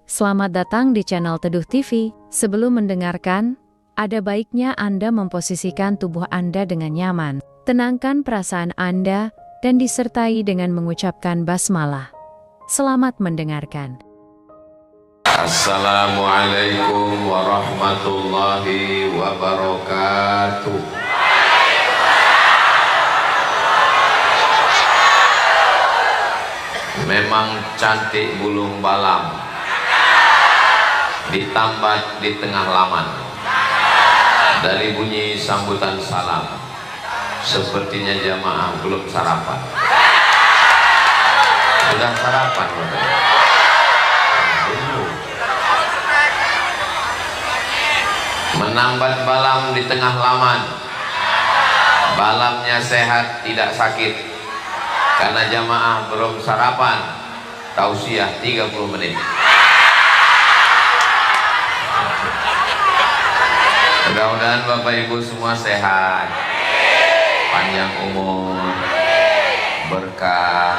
Selamat datang di channel Teduh TV. Sebelum mendengarkan, ada baiknya Anda memposisikan tubuh Anda dengan nyaman. Tenangkan perasaan Anda dan disertai dengan mengucapkan basmalah. Selamat mendengarkan. Assalamualaikum warahmatullahi wabarakatuh. Memang cantik bulung balam, ditambah di tengah laman. Dari bunyi sambutan salam, sepertinya jamaah belum sarapan. Sudah sarapan belum? Menambat balam di tengah laman. Balamnya sehat, tidak sakit. Karena jamaah belum sarapan. Tausiah 30 menit. Mudah-mudahan Bapak Ibu semua sehat, panjang umur, berkah,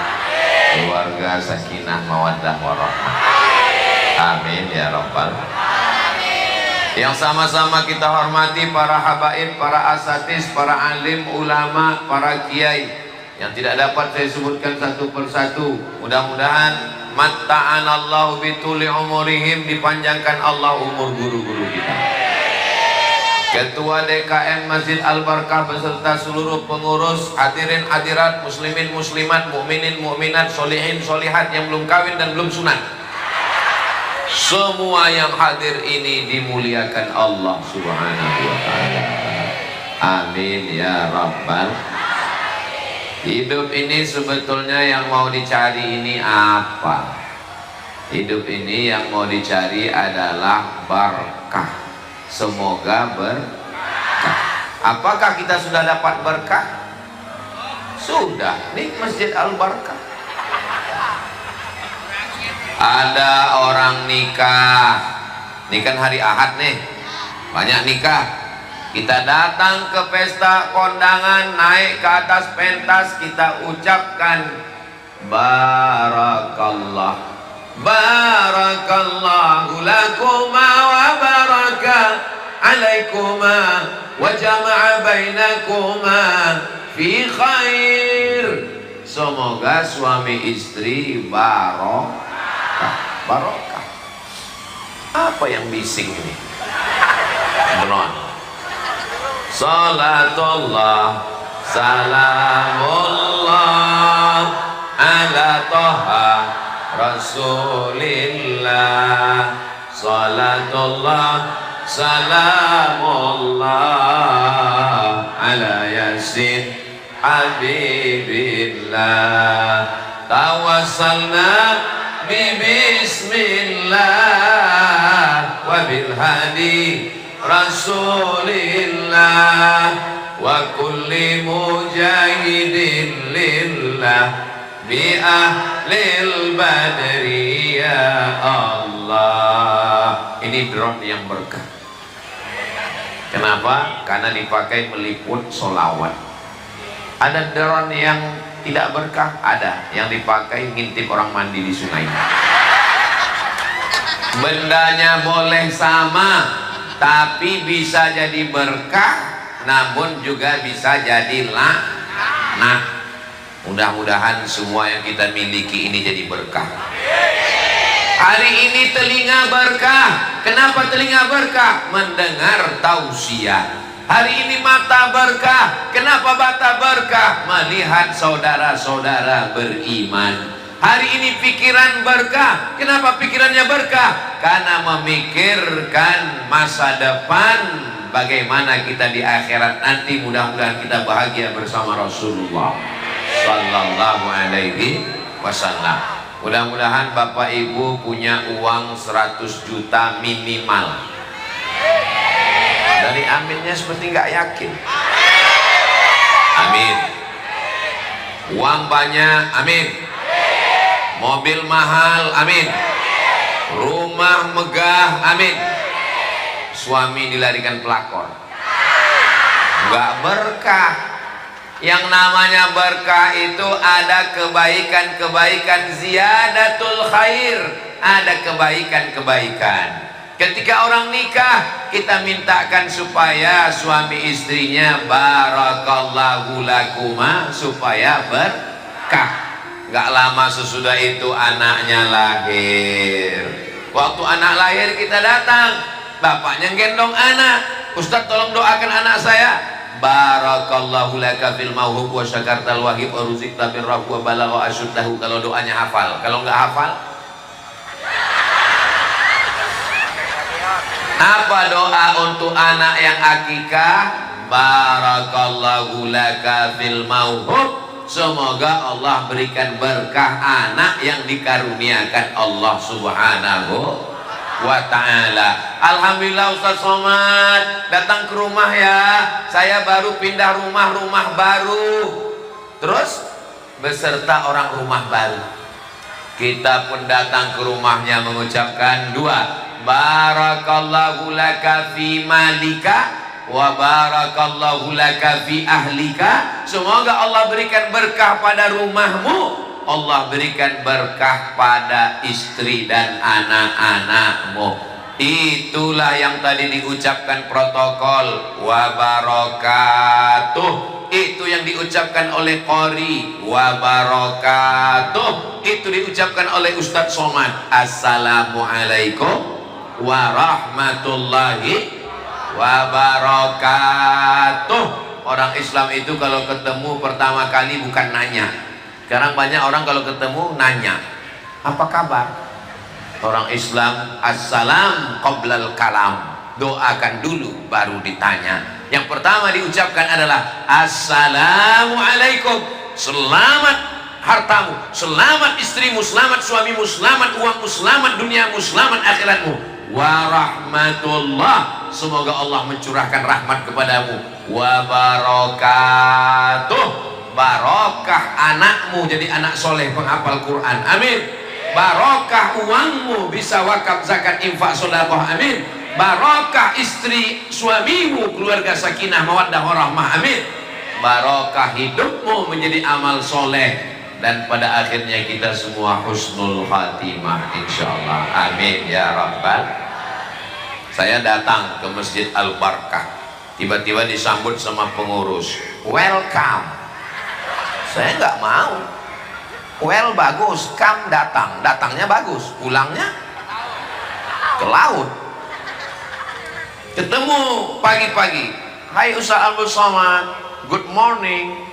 keluarga sakinah mawaddah warahmah. Amin ya rabbal. Yang sama-sama kita hormati para habaib, para asatis, para alim, ulama, para kiai yang tidak dapat saya sebutkan satu persatu. Mudah-mudahan matta'anallahu bituli umurihim, dipanjangkan Allah umur guru-guru kita. Ketua DKM Masjid Al-Barkah beserta seluruh pengurus, hadirin hadirat, muslimin muslimat, mukminin mukminat, solihin solihat yang belum kawin dan belum sunat. Semua yang hadir ini dimuliakan Allah Subhanahu wa ta'ala. Amin ya rabbal. Hidup ini sebetulnya yang mau dicari ini apa? Hidup ini yang mau dicari adalah berkah. Semoga berkah. Apakah kita sudah dapat berkah? Sudah. Ini Masjid Al-Barkah. Ada orang nikah. Ini kan hari Ahad nih, banyak nikah. Kita datang ke pesta kondangan, naik ke atas pentas, kita ucapkan barakallah, barakallahu lakuma wa baraka alaikuma wa jama'a bainakuma fi khair. Semoga suami istri barokah. Apa yang bising ini? Benon. Salatullah salamullah ala toha Rasulillah. Salatullah salamullah ala yasin habibillah. Tawassalna bismillah wa bil hadi Rasulillah wa kulli mujahidin lillah bi ahlil badri ya Allah. Ini drone yang berkah. Kenapa? Karena dipakai meliput solawat. Ada drone yang tidak berkah, ada yang dipakai ngintip orang mandi di sungai. Bendanya boleh sama, tapi bisa jadi berkah, namun juga bisa jadi laknat. Mudah-mudahan semua yang kita miliki ini jadi berkah. Hari ini telinga berkah. Kenapa telinga berkah? Mendengar tausiah. Hari ini mata berkah. Kenapa mata berkah? Melihat saudara-saudara beriman. Hari ini pikiran berkah. Kenapa pikirannya berkah? Karena memikirkan masa depan, bagaimana kita di akhirat nanti. Mudah-mudahan kita bahagia bersama Rasulullah sallallahu alaihi wasallam. Mudah-mudahan Bapak Ibu punya uang 100 juta minimal. Dari aminnya seperti nggak yakin. Amin. Uang banyak, amin. Mobil mahal, amin. Rumah megah, amin. Suami dilarikan pelakor, nggak berkah. Yang namanya berkah itu ada kebaikan-kebaikan, ziyadatul khair, ada kebaikan-kebaikan. Ketika orang nikah, kita mintakan supaya suami istrinya barakallahu lakuma, supaya berkah. Gak lama sesudah itu anaknya lahir. Waktu anak lahir kita datang, bapaknya gendong anak. Ustaz tolong doakan anak saya. Barakallahu laka fil mauhub wa syakartal wahib wa ruzikta birrahu wa balagha asyuddahu. Kalau doanya hafal, kalau nggak hafal, apa doa untuk anak yang akikah? Barakallahu laka fil mauhub, semoga Allah berikan berkah anak yang dikaruniakan Allah subhanahu wa ta'ala. Alhamdulillah Ustaz Somad datang ke rumah ya, saya baru pindah rumah baru, terus beserta orang rumah baru. Kita pun datang ke rumahnya mengucapkan dua, barakallahu laka fi malika wa barakallahu laka fi ahlika. Semoga Allah berikan berkah pada rumahmu, Allah berikan berkah pada istri dan anak-anakmu. Itulah yang tadi diucapkan protokol wa barakatuh. Itu yang diucapkan oleh Qori wa barakatuh. Itu diucapkan oleh Ustadz Somad. Assalamualaikum warahmatullahi wabarakatuh. Orang Islam itu kalau ketemu pertama kali bukan nanya. Sekarang banyak orang kalau ketemu nanya, apa kabar? Orang Islam assalam qoblal kalam, doakan dulu baru ditanya. Yang pertama diucapkan adalah assalamualaikum, selamat hartamu, selamat istrimu, selamat suamimu, selamat uangmu, selamat duniamu, selamat akhiratmu. Warahmatullah, semoga Allah mencurahkan rahmat kepadamu. Wabarakatuh, barokah anakmu jadi anak soleh penghafal Quran, amin. Barokah uangmu bisa wakaf zakat infak sedekah, amin. Barokah istri suamimu keluarga sakinah mawaddah warahmah, amin. Barokah hidupmu menjadi amal soleh, dan pada akhirnya kita semua husnul khatimah insyaallah, amin ya rabbal. Saya datang ke Masjid Al-Barkah, tiba-tiba disambut sama pengurus, welcome. Saya nggak mau. Well bagus, come datang, datangnya bagus, pulangnya ke laut. Ketemu pagi-pagi, hai Ustaz Abdul Somad, good morning.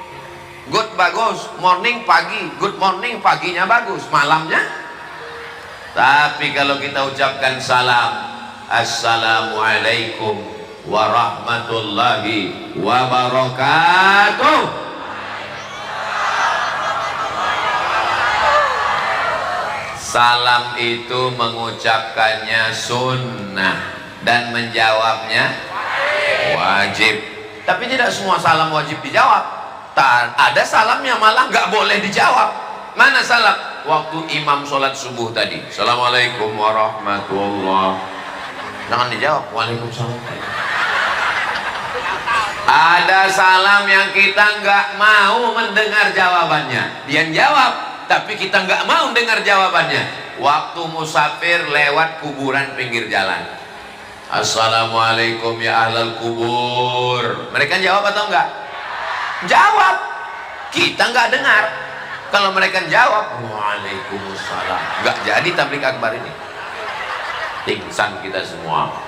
Good bagus, morning pagi, good morning paginya bagus, malamnya. Tapi kalau kita ucapkan salam, assalamualaikum warahmatullahi wabarakatuh. Salam itu mengucapkannya sunnah dan menjawabnya wajib. Tapi tidak semua salam wajib dijawab. Ada salamnya malah nggak boleh dijawab. Mana salam? Waktu imam sholat subuh tadi, assalamualaikum warahmatullah, jangan dijawab, waalaikumsalam. Ada salam yang kita nggak mau mendengar jawabannya, dia jawab tapi kita nggak mau dengar jawabannya. Waktu musafir lewat kuburan pinggir jalan, assalamualaikum ya ahlal kubur, mereka jawab atau enggak? Jawab, kita nggak dengar. Kalau mereka jawab waalaikumsalam, nggak jadi tablik akbar ini, pingsan kita semua.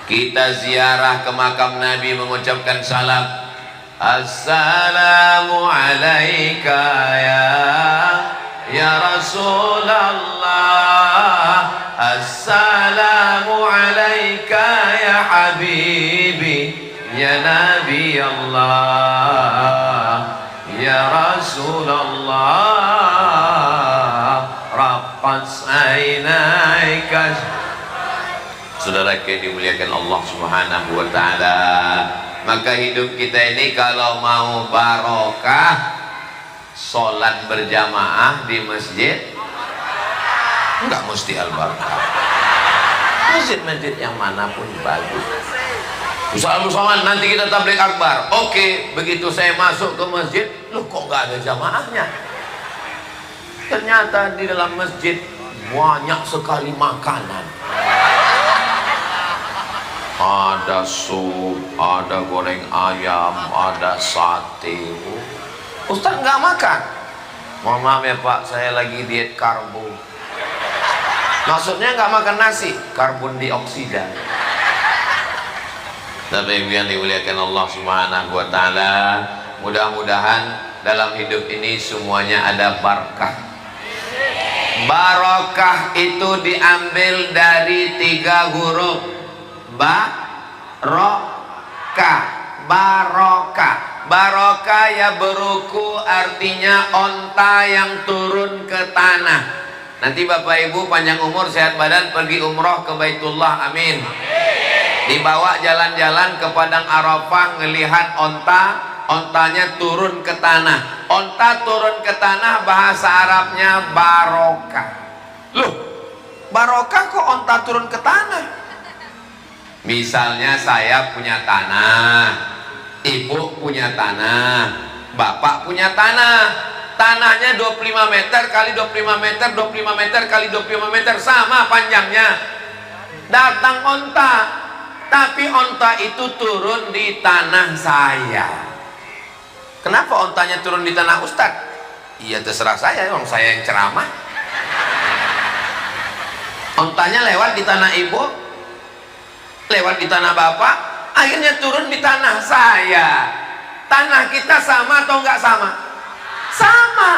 Kita ziarah ke makam Nabi mengucapkan salam, assalamu alaika ya Rasulullah, assalamu alaika ya habibi ya Nabi Allah, ya Rasulullah, rabbas ainaika. Saudara yang dimuliakan Allah subhanahu wa ta'ala, maka hidup kita ini kalau mau barokah, sholat berjamaah di masjid, enggak mesti Al-Barkah, masjid-masjid yang manapun bagus. Ustaz Al-Somad, nanti kita tabligh akbar. Oke, begitu saya masuk ke masjid, loh kok nggak ada jamaahnya? Ternyata di dalam masjid banyak sekali makanan. Ada sup, ada goreng ayam, ada sate. Ustaz nggak makan. Mohon maaf ya Pak, saya lagi diet karbo. Maksudnya nggak makan nasi, karbon dioksida. Tapi yang dimuliakan Allah Subhanahu wa Ta'ala, mudah-mudahan dalam hidup ini semuanya ada barakah. Barokah itu diambil dari 3 huruf. Barokah. Barokah. Barokah ya beruku, artinya onta yang turun ke tanah. Nanti Bapak Ibu panjang umur sehat badan pergi umroh ke Baitullah, amin. Dibawa jalan-jalan ke Padang Arafah, ngelihat onta, ontanya turun ke tanah. Onta turun ke tanah bahasa Arabnya barokah. Loh, barokah kok onta turun ke tanah? Misalnya saya punya tanah, ibu punya tanah, bapak punya tanah. Tanahnya 25 meter kali 25 meter, 25 meter kali 25 meter, sama panjangnya. Datang onta, tapi onta itu turun di tanah saya. Kenapa ontanya turun di tanah Ustadz? Iya terserah saya, orang saya yang ceramah. Ontanya lewat di tanah ibu, lewat di tanah bapak, akhirnya turun di tanah saya. Tanah kita sama atau enggak sama? Sama.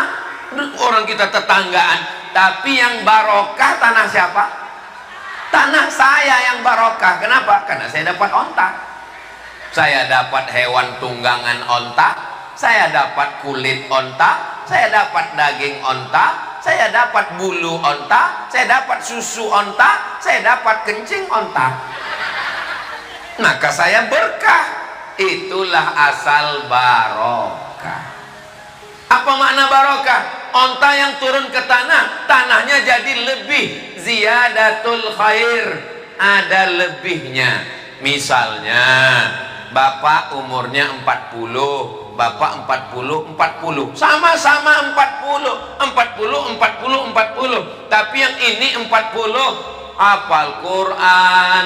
Orang kita tetanggaan, tapi yang barokah tanah siapa? Tanah saya yang barokah. Kenapa? Karena saya dapat onta, saya dapat hewan tunggangan onta, saya dapat kulit onta, saya dapat daging onta, saya dapat bulu onta, saya dapat susu onta, saya dapat kencing onta. Maka saya berkah. Itulah asal barokah. Apa makna barokah? Onta yang turun ke tanah, tanahnya jadi lebih, ziyadatul khair, ada lebihnya. Misalnya bapak umurnya 40, bapak 40, sama-sama 40, tapi yang ini 40 hafal Quran,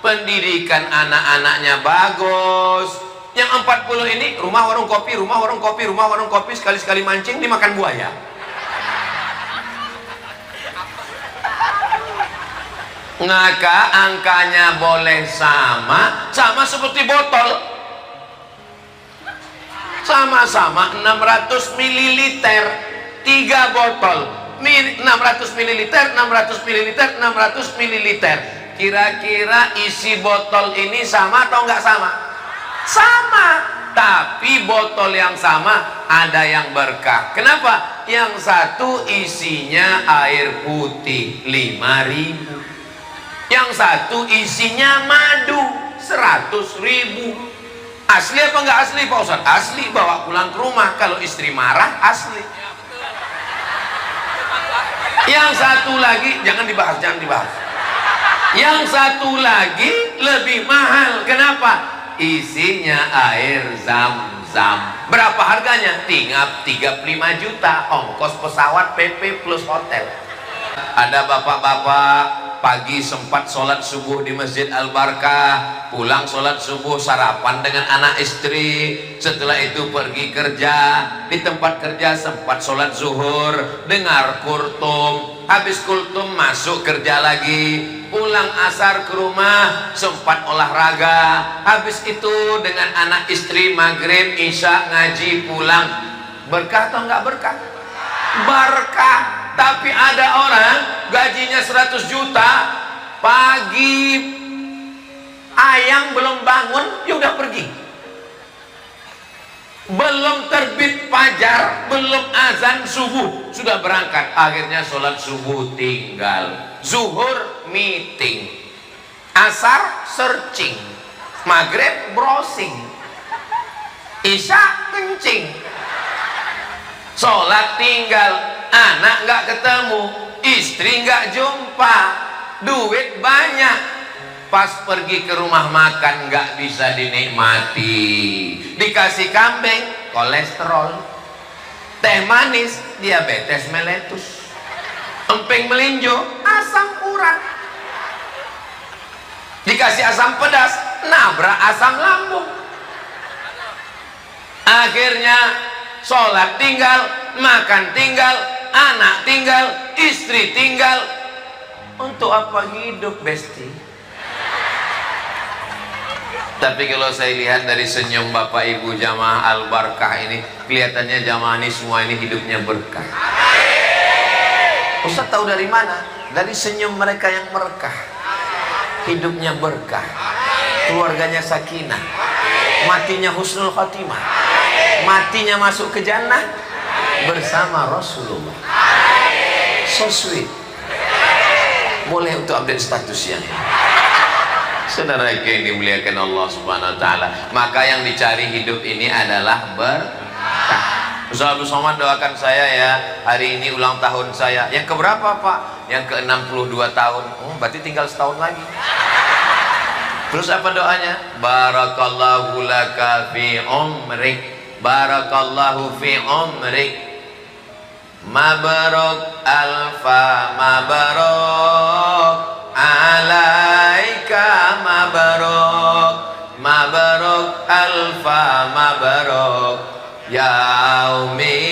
pendidikan anak-anaknya bagus. Yang 40 ini rumah warung kopi, rumah warung kopi, rumah warung kopi, sekali-sekali mancing dimakan buaya. Maka angkanya boleh sama, sama seperti botol. Sama-sama 600 ml, 3 botol. 600 ml, 600 ml, 600 ml. Kira-kira isi botol ini sama atau enggak sama? Sama, tapi botol yang sama ada yang berkah. Kenapa? Yang satu isinya air putih 5.000, yang satu isinya madu 100.000. Asli apa enggak asli Pak Ustadz? Asli, bawa pulang ke rumah. Kalau istri marah asli. Yang satu lagi jangan dibahas, jangan dibahas. Yang satu lagi lebih mahal. Kenapa? Isinya air zam-zam. Berapa harganya? Tinggal 35 juta, ongkos pesawat, PP plus hotel. Ada bapak-bapak pagi sempat sholat subuh di Masjid Al-Barkah, pulang sholat subuh sarapan dengan anak istri, setelah itu pergi kerja, di tempat kerja sempat sholat zuhur, dengar kurtum, habis kultum masuk kerja lagi, pulang asar ke rumah sempat olahraga, habis itu dengan anak istri maghrib isya ngaji pulang. Berkah atau enggak berkah? Berkah. Tapi ada orang gajinya 100 juta, pagi ayam belum bangun ya udah pergi, belum terbit fajar, belum azan subuh sudah berangkat. Akhirnya sholat subuh tinggal, zuhur meeting, asar searching, maghrib browsing, isya kencing, sholat tinggal, anak nggak ketemu, istri nggak jumpa, duit banyak, pas pergi ke rumah makan nggak bisa dinikmati. Dikasih kambing, kolesterol. Teh manis, diabetes meletus. Emping melinjo, asam urat. Dikasih asam pedas, nabrak asam lambung. Akhirnya sholat tinggal, makan tinggal, anak tinggal, istri tinggal. Untuk apa hidup, Besti? Tapi kalau saya lihat dari senyum Bapak Ibu jamaah Al-Barkah ini, kelihatannya jamaah ini semua ini hidupnya berkah. Ustaz tahu dari mana? Dari senyum mereka yang berkah. Hidupnya berkah, keluarganya sakinah, matinya husnul khatimah, matinya masuk ke jannah bersama Rasulullah. So sweet. Boleh untuk update statusnya. Saudara yang dimuliakan Allah Subhanahu wa taala, maka yang dicari hidup ini adalah berkah. Ustaz Abdul Somad doakan saya ya, hari ini ulang tahun saya. Yang keberapa Pak? Yang ke-62 tahun. Berarti tinggal setahun lagi. Terus apa doanya? Barakallahu laka fi umrik, barakallahu fi umrik, mabarok alfa mabarok alaika mabarok, mabarok alfa mabarok yaumiladik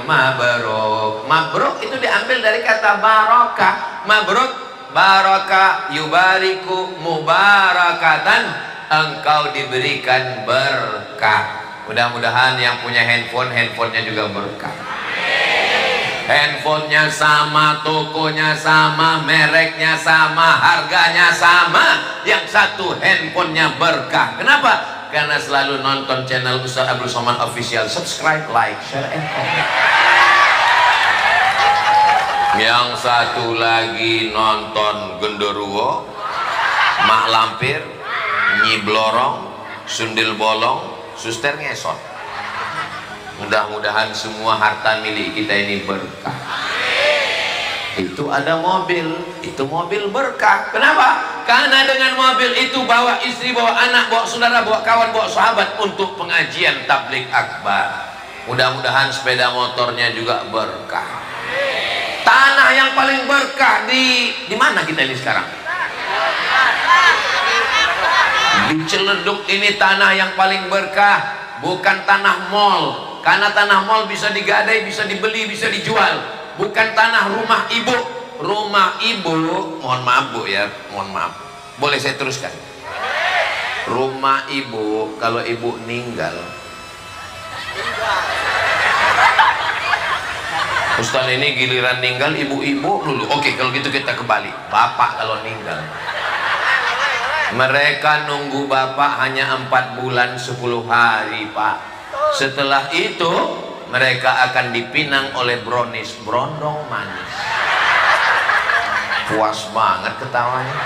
mabarok. Mabruk itu diambil dari kata barokah. Mabruk, barokah, yubariku, mubarakatan, engkau diberikan berkah. Mudah-mudahan yang punya handphone, handphonenya juga berkah. Handphonenya sama, tokonya sama, mereknya sama, harganya sama. Yang satu handphonenya berkah. Kenapa? Karena selalu nonton channel Ustaz Abdul Somad Official. Subscribe, like, share, and comment. Yang satu lagi nonton genderuwo, mak lampir, nyi blorong, sundil bolong, suster ngesot. Mudah-mudahan semua harta milik kita ini berkah. Itu ada mobil, itu mobil berkah. Kenapa? Karena dengan mobil itu bawa istri, bawa anak, bawa saudara, bawa kawan, bawa sahabat untuk pengajian tabligh akbar. Mudah-mudahan sepeda motornya juga berkah. Tanah yang paling berkah di mana kita ini sekarang? Di Ciledug ini tanah yang paling berkah, bukan tanah mall. Karena tanah mall bisa digadai, bisa dibeli, bisa dijual. Bukan tanah rumah ibu. Rumah ibu, mohon maaf Bu ya, mohon maaf. Boleh saya teruskan? Rumah ibu, kalau ibu meninggal, Ustaz ini giliran ninggal ibu-ibu dulu. Oke, kalau gitu kita kembali. Bapak kalau ninggal, mereka nunggu bapak hanya 4 bulan 10 hari Pak. Setelah itu mereka akan dipinang oleh brownies, brondong manis. Puas banget ketawanya.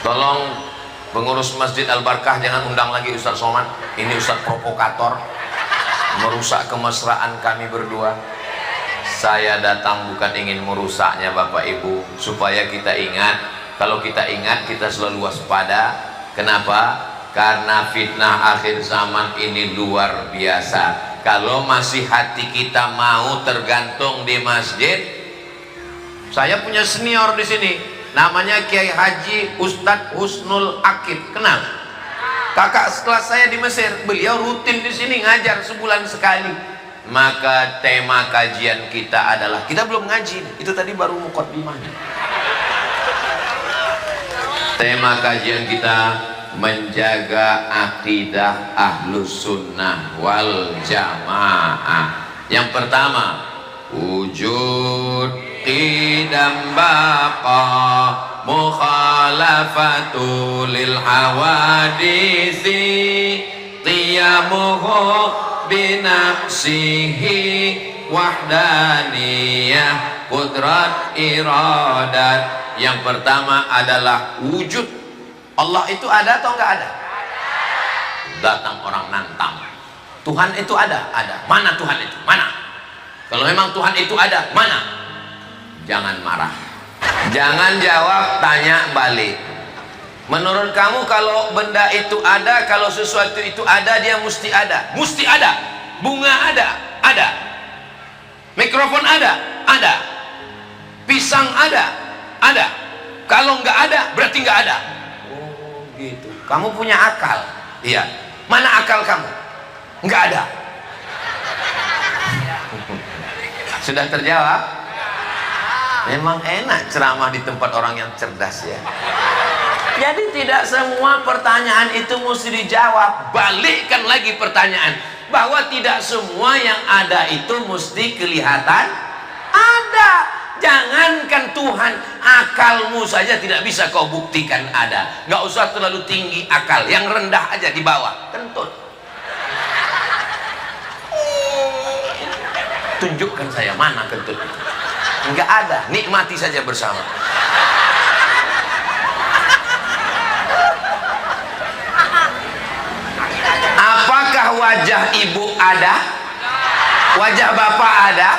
Tolong pengurus Masjid Al-Barkah jangan undang lagi Ustaz Somad. Ini Ustaz provokator, merusak kemesraan kami berdua. Saya datang bukan ingin merusaknya Bapak Ibu, supaya kita ingat. Kalau kita ingat, kita selalu waspada. Kenapa? Karena fitnah akhir zaman ini luar biasa. Kalau masih hati kita mau tergantung di masjid. Saya punya senior di sini, namanya Kiai Haji Ustadz Husnul Akib. Kenal? Kakak kelas saya di Mesir, beliau rutin di sini ngajar sebulan sekali. Maka tema kajian kita adalah, kita belum ngaji, itu tadi baru muqaddimahnya. Tema kajian kita menjaga akidah ahlus sunnah wal jamaah. Yang pertama, wujud qidam baqa mukhalafatu lil hawadisi qiyamuhu binafsihi wahdaniyah qudrat iradat. Yang pertama adalah wujud. Allah itu ada atau enggak ada? Datang orang nantang, Tuhan itu ada? Ada. Mana Tuhan itu? Mana? Kalau memang Tuhan itu ada, mana? Jangan marah. Jangan jawab, tanya balik. Menurut kamu kalau benda itu ada, kalau sesuatu itu ada, dia mesti ada? Msti ada. Bunga ada? Ada. Mikrofon ada? Ada. Pisang ada? Ada. Kalau nggak ada, berarti nggak ada. Oh gitu. Kamu punya akal? Iya. Mana akal kamu? Nggak ada. Sudah terjawab? Memang enak ceramah di tempat orang yang cerdas ya. Jadi tidak semua pertanyaan itu mesti dijawab. Balikkan lagi pertanyaan, bahwa tidak semua yang ada itu mesti kelihatan ada. Jangankan Tuhan, akalmu saja tidak bisa kau buktikan ada. Nggak usah terlalu tinggi akal, yang rendah aja di bawah, kentut. Tunjukkan saya mana kentut itu. Nggak ada, nikmati saja bersama. Apakah wajah ibu ada? Wajah bapak ada?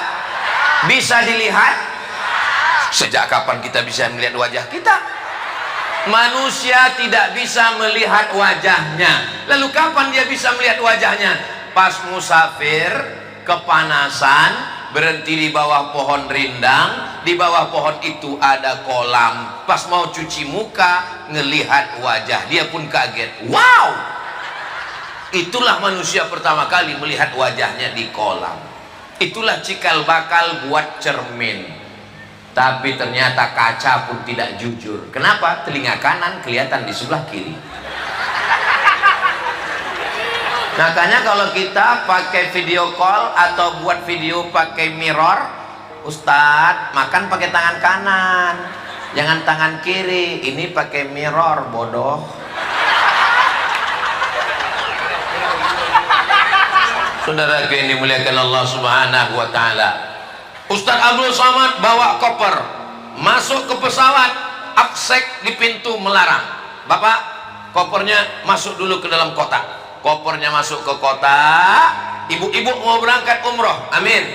Bisa dilihat? Sejak kapan kita bisa melihat wajah kita? Manusia tidak bisa melihat wajahnya. Lalu kapan dia bisa melihat wajahnya? Pas musafir, kepanasan, berhenti di bawah pohon rindang. Di bawah pohon itu ada kolam. Pas mau cuci muka, ngelihat wajah, dia pun kaget. Wow! Itulah manusia pertama kali melihat wajahnya di kolam. Itulah cikal bakal buat cermin. Tapi ternyata kaca pun tidak jujur. Kenapa? Telinga kanan kelihatan di sebelah kiri. Makanya kalau kita pakai video call atau buat video pakai mirror, Ustadz makan pakai tangan kanan, jangan tangan kiri. Ini pakai mirror, bodoh. Saudara yang dimuliakan Allah Subhanahu wa taala. Ustadz Abdul Somad bawa koper, masuk ke pesawat, absek di pintu melarang. Bapak, kopernya masuk dulu ke dalam kotak. Kopernya masuk ke kotak. Ibu-ibu mau berangkat umroh, amin.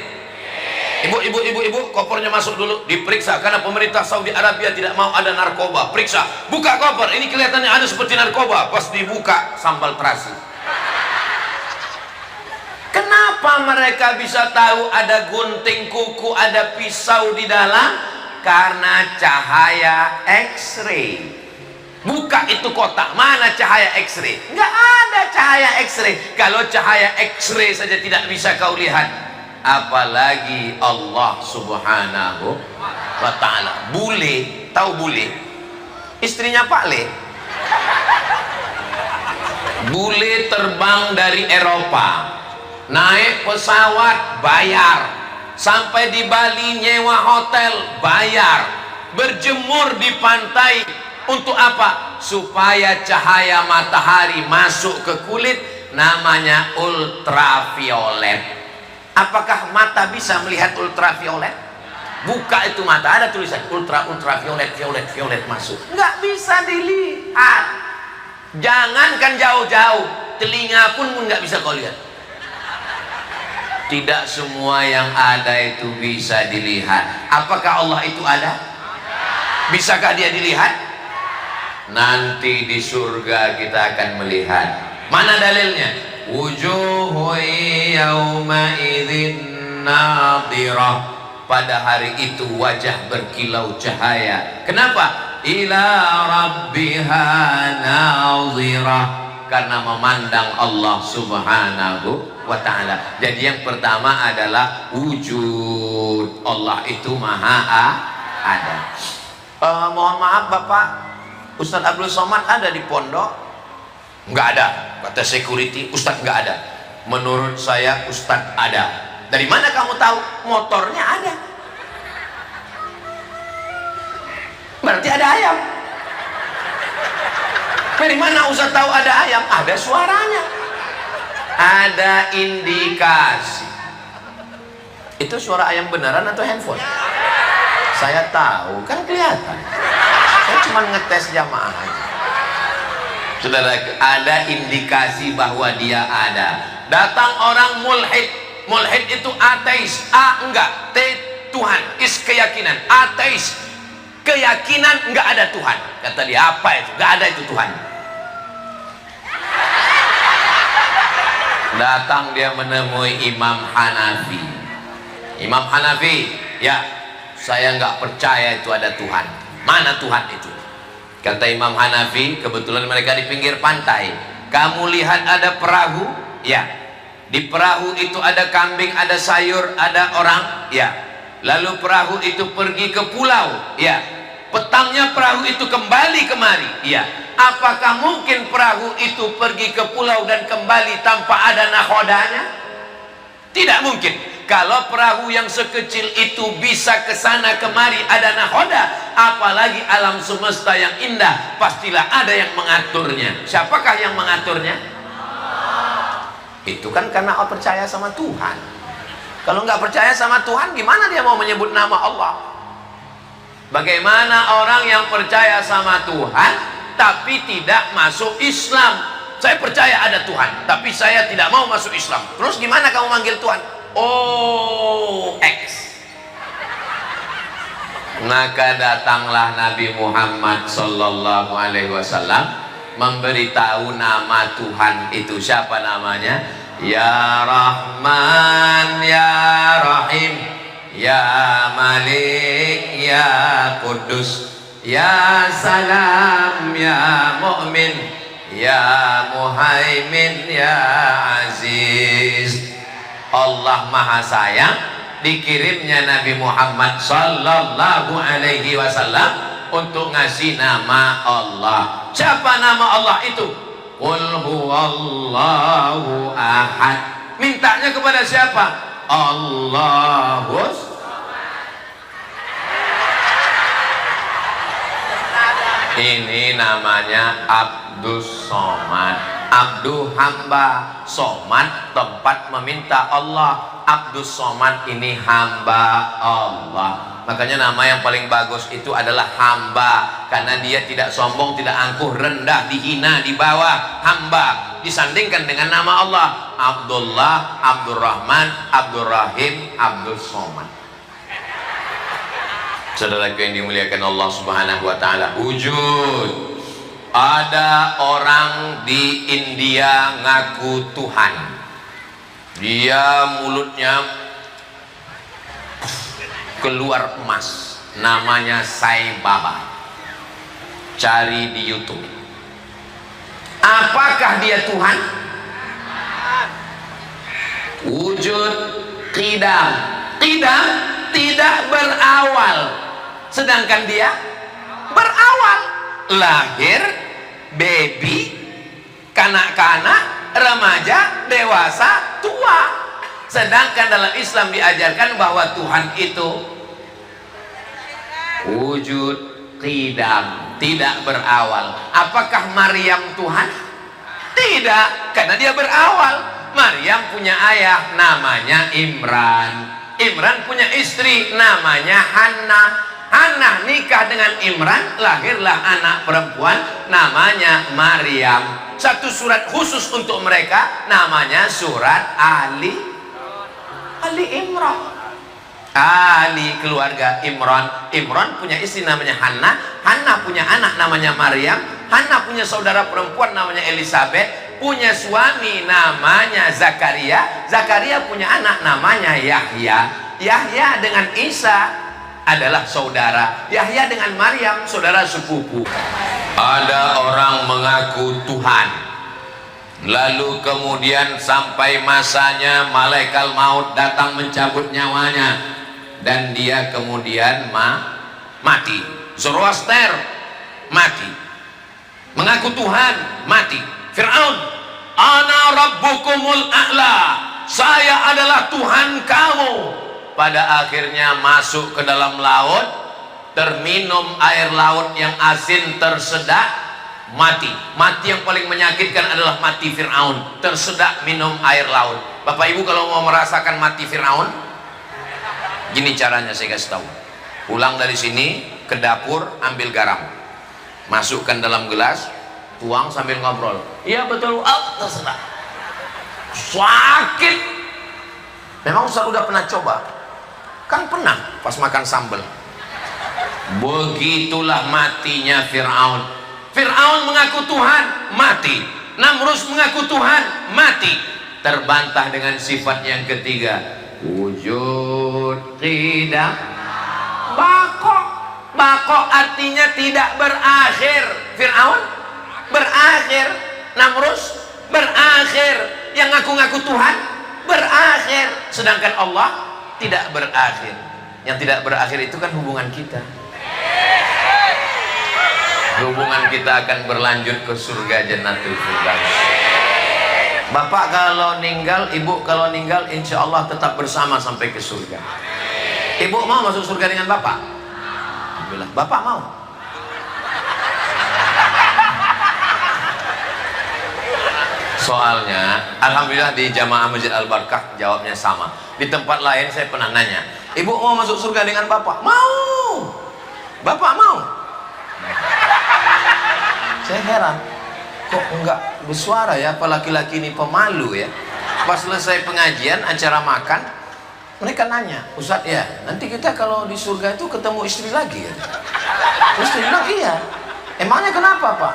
Ibu, kopernya masuk dulu, diperiksa karena pemerintah Saudi Arabia tidak mau ada narkoba. Periksa, buka koper, ini kelihatannya ada seperti narkoba. Pas dibuka, sambal terasi. Kenapa mereka bisa tahu ada gunting kuku, ada pisau di dalam? Karena cahaya X-ray. Buka itu kotak, mana cahaya X-ray? Nggak ada cahaya X-ray. Kalau cahaya X-ray saja tidak bisa kau lihat, apalagi Allah Subhanahu wa ta'ala. Bule, tahu bule? Istrinya Pak Le. Bule terbang dari Eropa, naik pesawat bayar, sampai di Bali nyewa hotel bayar, berjemur di pantai untuk apa? Supaya cahaya matahari masuk ke kulit, namanya ultraviolet. Apakah mata bisa melihat ultraviolet? Buka itu mata, ada tulisan ultraviolet, violet masuk, nggak bisa dilihat. Jangankan jauh-jauh, telinga pun nggak bisa kau lihat. Tidak semua yang ada itu bisa dilihat. Apakah Allah itu ada? Bisakah dia dilihat? Nanti di surga kita akan melihat. Mana dalilnya? Wujuhu yawma idzin nadhirah. Pada hari itu wajah berkilau cahaya. Kenapa? Ila rabbiha nadhirah. Karena memandang Allah Subhanahu wa ta'ala. Jadi yang pertama adalah wujud. Allah itu maha ada. Mohon maaf Bapak, Ustadz Abdul Somad ada di pondok? Nggak ada, kata security. Ustadz nggak ada. Menurut saya Ustadz ada. Dari mana kamu tahu? Motornya ada. Berarti ada ayam. Dari mana Ustadz tahu ada ayam? Ada suaranya, ada indikasi. Itu suara ayam beneran atau handphone? Saya tahu, kan kelihatan. Saya cuma ngetes jamaah aja. Saudara, ada indikasi bahwa dia ada. Datang orang mulhid. Mulhid itu ateis. A enggak, T Tuhan, is keyakinan. Ateis, keyakinan nggak ada Tuhan. Kata dia, apa itu? Nggak ada itu Tuhan. Datang dia menemui Imam Hanafi. Imam Hanafi, ya saya nggak percaya itu ada Tuhan. Mana Tuhan itu? Kata Imam Hanafi, kebetulan mereka di pinggir pantai. Kamu lihat ada perahu? Ya. Di perahu itu ada kambing, ada sayur, ada orang? Ya. Lalu perahu itu pergi ke pulau? Ya. Petangnya perahu itu kembali kemari? Ya. Apakah mungkin perahu itu pergi ke pulau dan kembali tanpa ada nakhodanya? Tidak mungkin. Kalau perahu yang sekecil itu bisa ke sana kemari ada nakhoda, apalagi alam semesta yang indah, pastilah ada yang mengaturnya. Siapakah yang mengaturnya? Itu kan karena percaya sama Tuhan. Kalau nggak percaya sama Tuhan, gimana dia mau menyebut nama Allah? Bagaimana orang yang percaya sama Tuhan tapi tidak masuk Islam? Saya percaya ada Tuhan, tapi saya tidak mau masuk Islam. Terus gimana kamu manggil Tuhan? Oh, X. Maka datanglah Nabi Muhammad sallallahu alaihi wasallam memberitahu nama Tuhan itu. Siapa namanya? Ya Rahman, Ya Rahim, Ya Malik, Ya Kudus, Ya Salam, Ya Mu'min, Ya Muhaimin, Ya Aziz. Allah Maha Sayang, dikirimnya Nabi Muhammad sallallahu alaihi wasallam untuk ngasih nama Allah. Siapa nama Allah itu? Qul huwallahu ahad. Mintanya kepada siapa? Allahus. Ini namanya Abdus Somad. Abdu hamba, Somad tempat meminta Allah. Abdus Somad ini hamba Allah. Makanya nama yang paling bagus itu adalah hamba, karena dia tidak sombong, tidak angkuh, rendah, dihina, di bawah. Hamba disandingkan dengan nama Allah, Abdullah, Abdurrahman, Abdurrahim, Abdus Somad. Saudaraku yang dimuliakan Allah Subhanahu wa taala, wujud. Ada orang di India ngaku Tuhan. Dia mulutnya keluar emas. Namanya Sai Baba. Cari di YouTube. Apakah dia Tuhan? Wujud qidam. Qidam tidak berawal. Sedangkan dia berawal. Lahir, baby, kanak-kanak, remaja, dewasa, tua. Sedangkan dalam Islam diajarkan bahwa Tuhan itu wujud qidam, tidak berawal. Apakah Maryam Tuhan? Tidak, karena dia berawal. Maryam punya ayah namanya Imran. Imran punya istri namanya Hannah. Hannah nikah dengan Imran, lahirlah anak perempuan namanya Maryam. Satu surat khusus untuk mereka namanya surat Ali Imran. Ali keluarga Imran. Imran punya istri namanya Hannah. Hannah punya anak namanya Maryam. Hannah punya saudara perempuan namanya Elizabeth. Punya suami namanya Zakaria. Zakaria punya anak namanya Yahya. Yahya dengan Isa adalah saudara. Yahya dengan Maryam saudara sepupu. Ada orang mengaku Tuhan, lalu kemudian sampai masanya malaikat maut datang mencabut nyawanya, dan dia kemudian mati. Zoroaster mati, mengaku Tuhan, mati. Fir'aun, ana rabbukumul a'la, saya adalah Tuhan kamu. Pada akhirnya masuk ke dalam laut, terminum air laut yang asin, tersedak, mati. Mati yang paling menyakitkan adalah mati Fir'aun, tersedak minum air laut. Bapak Ibu kalau mau merasakan mati Fir'aun, gini caranya saya kasih tahu. Pulang dari sini ke dapur, ambil garam, masukkan dalam gelas, tuang sambil ngobrol. Iya betul, tersedak. Sakit. Memang Ustaz udah pernah coba? Kan pernah pas makan sambal. Begitulah matinya Fir'aun. Fir'aun mengaku Tuhan, mati. Namrus mengaku Tuhan, mati. Terbantah dengan sifat yang ketiga, wujud tidak bako. Bako artinya tidak berakhir. Fir'aun berakhir, Namrus berakhir, yang ngaku-ngaku Tuhan berakhir, sedangkan Allah tidak berakhir. Yang tidak berakhir itu kan hubungan kita. Hubungan kita akan berlanjut ke surga Jannatul Firdaus. Bapak kalau meninggal, ibu kalau meninggal, insya Allah tetap bersama sampai ke surga. Ibu mau masuk surga dengan bapak? Alhamdulillah. Bapak mau? Soalnya, alhamdulillah di Jamaah Masjid Al-Barkah jawabnya sama. Di tempat lain saya pernah nanya, ibu mau masuk surga dengan bapak? Mau. Bapak mau? Saya heran, kok enggak bersuara ya, apa laki-laki ini pemalu ya. Pas selesai pengajian, acara makan, mereka nanya, Ustadz ya, nanti kita kalau di surga itu ketemu istri lagi ya? Terus dia bilang, iya. Emangnya kenapa Pak?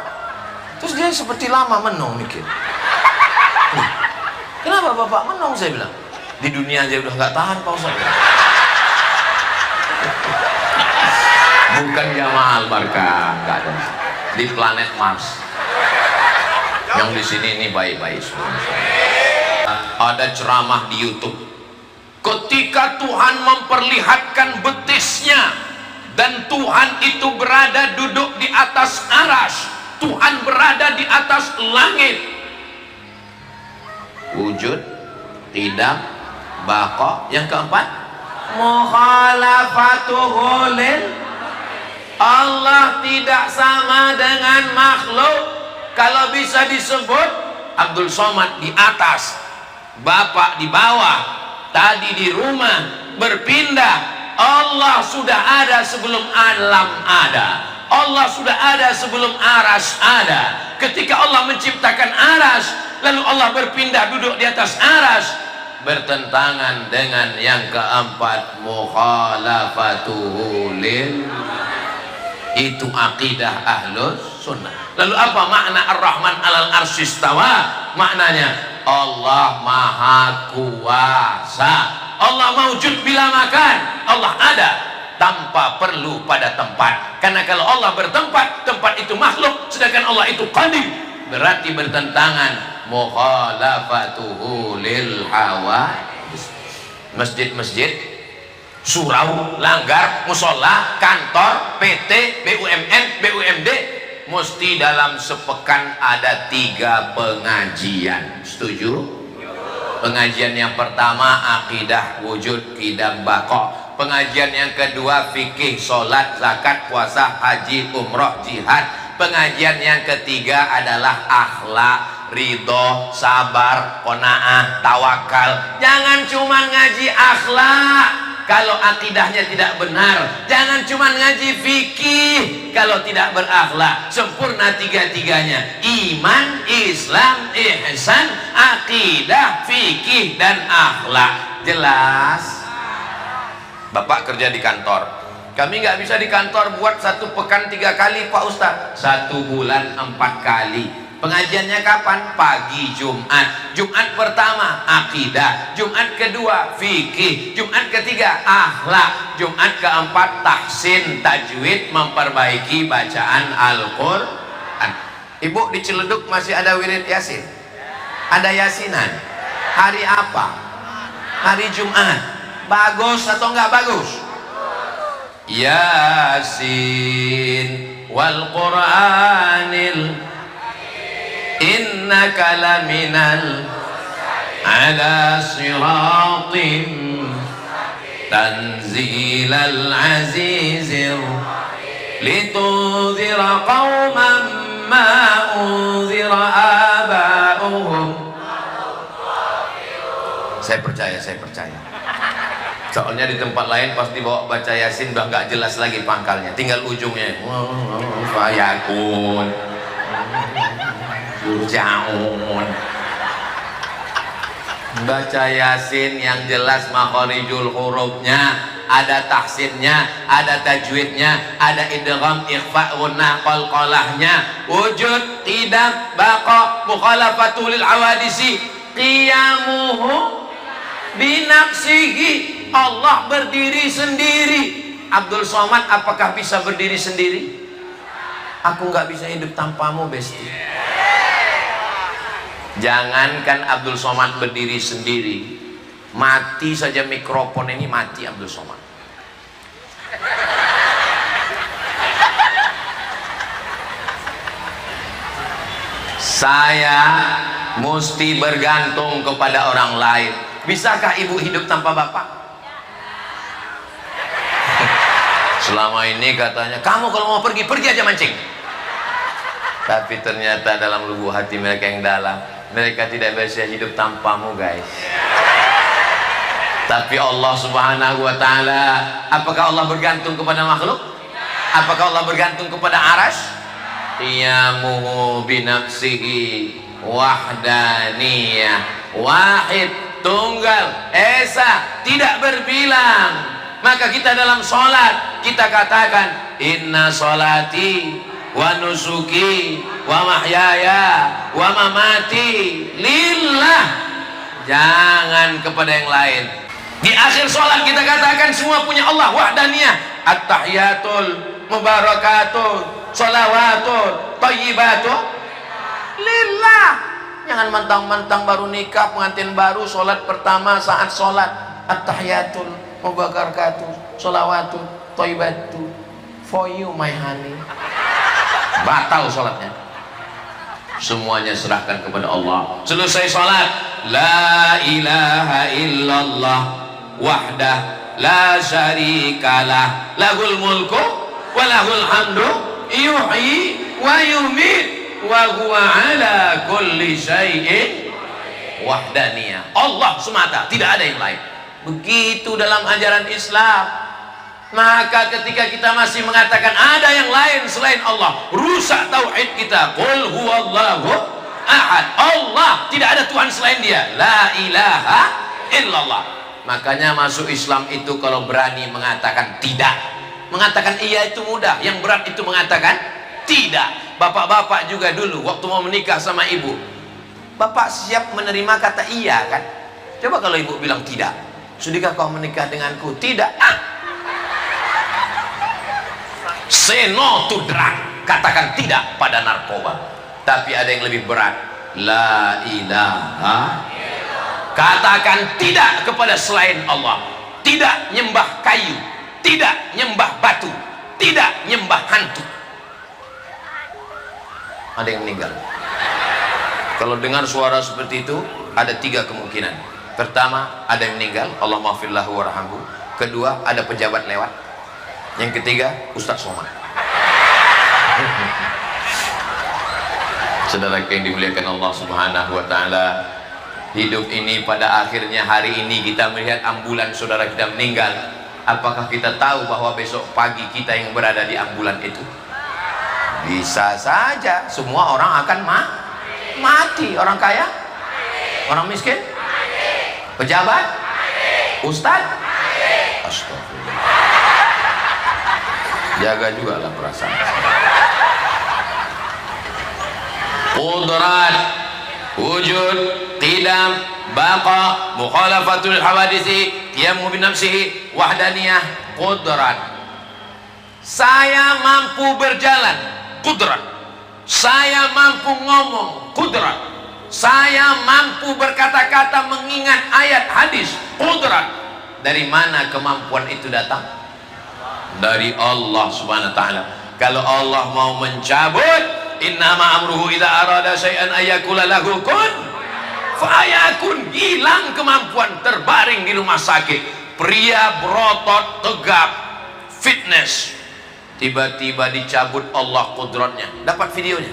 Terus dia seperti lama menung mikir. Kenapa Bapak menung? Saya bilang, di dunia aja udah nggak tahan Pak Ustadz. Bukan Jamaah Al-Barkah, nggak ada. Di planet Mars. Yang di sini ini baik-baik semua. Ada ceramah di YouTube. Ketika Tuhan memperlihatkan betisnya dan Tuhan itu berada duduk di atas arsy, Tuhan berada di atas langit. Wujud tidak baqo. Yang keempat, mukhalafatuhu lil, Allah tidak sama dengan makhluk. Kalau bisa disebut Abdul Somad di atas, Bapak di bawah, tadi di rumah berpindah. Allah sudah ada sebelum alam ada. Allah sudah ada sebelum aras ada. Ketika Allah menciptakan aras, lalu Allah berpindah duduk di atas aras, bertentangan dengan yang keempat, mukhalafatuhu lil. Itu akidah ahlus sunnah. Lalu apa makna Ar-Rahman alal arsy istawa? Maknanya Allah maha kuasa. Allah mawjud bila makan. Allah ada tanpa perlu pada tempat. Karena kalau Allah bertempat, tempat itu makhluk, sedangkan Allah itu qadim, berarti bertentangan. Mukhalafatuhu lil hawa. Masjid-masjid, surau, langgar, musola, kantor, PT, BUMN, BUMD, mesti dalam sepekan ada 3 pengajian. Setuju? Pengajian yang pertama akidah wujud tidak baqo. Pengajian yang kedua fikih, sholat, zakat, puasa, haji, umroh, jihad. Pengajian yang ketiga adalah akhlak, ridho, sabar, qanaah, tawakal. Jangan cuma ngaji akhlak kalau akidahnya tidak benar. Jangan cuma ngaji fikih kalau tidak berakhlak. Sempurna 3-tiganya: iman, Islam, ihsan, akidah, fikih, dan akhlak. Jelas? Bapak kerja di kantor, kami nggak bisa di kantor buat 1 pekan 3 kali Pak Ustadz. 1 bulan 4 kali. Pengajiannya kapan? Pagi Jumat. Jumat pertama akidah, Jumat kedua fikih, Jumat ketiga akhlak, Jumat keempat tahsin, tajwid, memperbaiki bacaan Al-Quran. Ibu di Ciledug masih ada wirid Yasin? Ada Yasinan? Hari apa? Hari Jumat. Bagus atau enggak bagus? Yasin wal Qur'anil innaka laminal ala siratim tanzilal azizir litunzira qauman ma unzira aba'uhum. Saya percaya. Soalnya di tempat lain pasti bawa baca Yasin udah nggak jelas lagi pangkalnya, tinggal ujungnya. Fayakun, Turjaun. Baca Yasin yang jelas makharijul hurufnya, ada tahsinnya, ada tajwidnya, ada idgham, ikhfa, gunnah, qalqalahnya. Wujud, qidam, baqa, mukhalafatul lil awadisi, qiyamuhu binafsihi. Allah berdiri sendiri. Abdul Somad apakah bisa berdiri sendiri? Aku nggak bisa hidup tanpamu, Besti. Jangankan Abdul Somad berdiri sendiri, mati saja mikrofon ini, mati Abdul Somad. Saya mesti bergantung kepada orang lain. Bisakah ibu hidup tanpa bapak? Selama ini katanya, kamu kalau mau pergi, pergi aja mancing. Tapi ternyata dalam lubuk hati mereka yang dalam, mereka tidak bisa hidup tanpamu, guys. Tapi Allah Subhanahu wa ta'ala, apakah Allah bergantung kepada makhluk? Apakah Allah bergantung kepada arash? Qiyamuhu binafsihi wahdaniyah, wahid, tunggal, esa, tidak berbilang. Maka kita dalam sholat kita katakan, inna sholati wa nusuki wa mahyaya wa mamati lillah. Jangan kepada yang lain. Di akhir sholat kita katakan semua punya Allah, wahdaniyah, at-tahiyatul mubarakatul sholawatul thayyibatul lillah. Jangan mentang-mentang baru nikah, pengantin baru, sholat pertama saat sholat, at-tahiyatul mubarakatuh sholawatu thayyibatu for you my honey. Batal sholatnya. Semuanya serahkan kepada Allah. Selesai sholat, la ilaha illallah wahdah la syarikalah, lahul mulku wa lahul hamdu yuhyi wa yumit wa huwa ala kulli syai'in wahdaniyah. Allah semata, tidak ada yang lain. Begitu dalam ajaran Islam. Maka ketika kita masih mengatakan ada yang lain selain Allah, rusak tauhid kita. Qul huwallahu ahad. Allah, tidak ada Tuhan selain Dia. La ilaha illallah. Makanya masuk Islam itu kalau berani mengatakan tidak. Mengatakan iya itu mudah, yang berat itu mengatakan tidak. Bapak-bapak juga dulu waktu mau menikah sama ibu, bapak siap menerima kata iya kan? Coba kalau ibu bilang tidak, sudahkah kau menikah denganku? Tidak. Say no to drug. Katakan tidak pada narkoba. Tapi ada yang lebih berat. La ilaha. Katakan tidak kepada selain Allah. Tidak nyembah kayu, tidak nyembah batu, tidak nyembah hantu. Ada yang meninggal. Kalau dengar suara seperti itu, ada 3 kemungkinan. Pertama, ada yang meninggal, Allah maafillahu warhamhu. Kedua, ada pejabat lewat. Yang ketiga, Ustadz Somad. Saudara yang dimuliakan Allah Subhanahu wa ta'ala, hidup ini pada akhirnya hari ini kita melihat ambulan saudara kita meninggal. Apakah kita tahu bahwa besok pagi kita yang berada di ambulan itu? Bisa saja, semua orang akan mati. Orang kaya, orang miskin, pejabat, ustadz, astagfirullah. Jaga juga lah perasaan. Qudrat, wujud, qidam, baqa, mukhalafatul hawadisi, qiyamu binafsihi, wahdaniyah, qudrat. Saya mampu berjalan, qudrat. Saya mampu ngomong, qudrat. Saya mampu berkata-kata mengingat ayat hadis, qudrat. Dari mana kemampuan itu datang? Dari Allah Subhanahu wa ta'ala. Kalau Allah mau mencabut, innama amruhu idza arada syai'an ayyakula lahu kun fayakun. Hilang kemampuan, terbaring di rumah sakit, pria berotot tegap, fitness, tiba-tiba dicabut Allah kudratnya. Dapat videonya,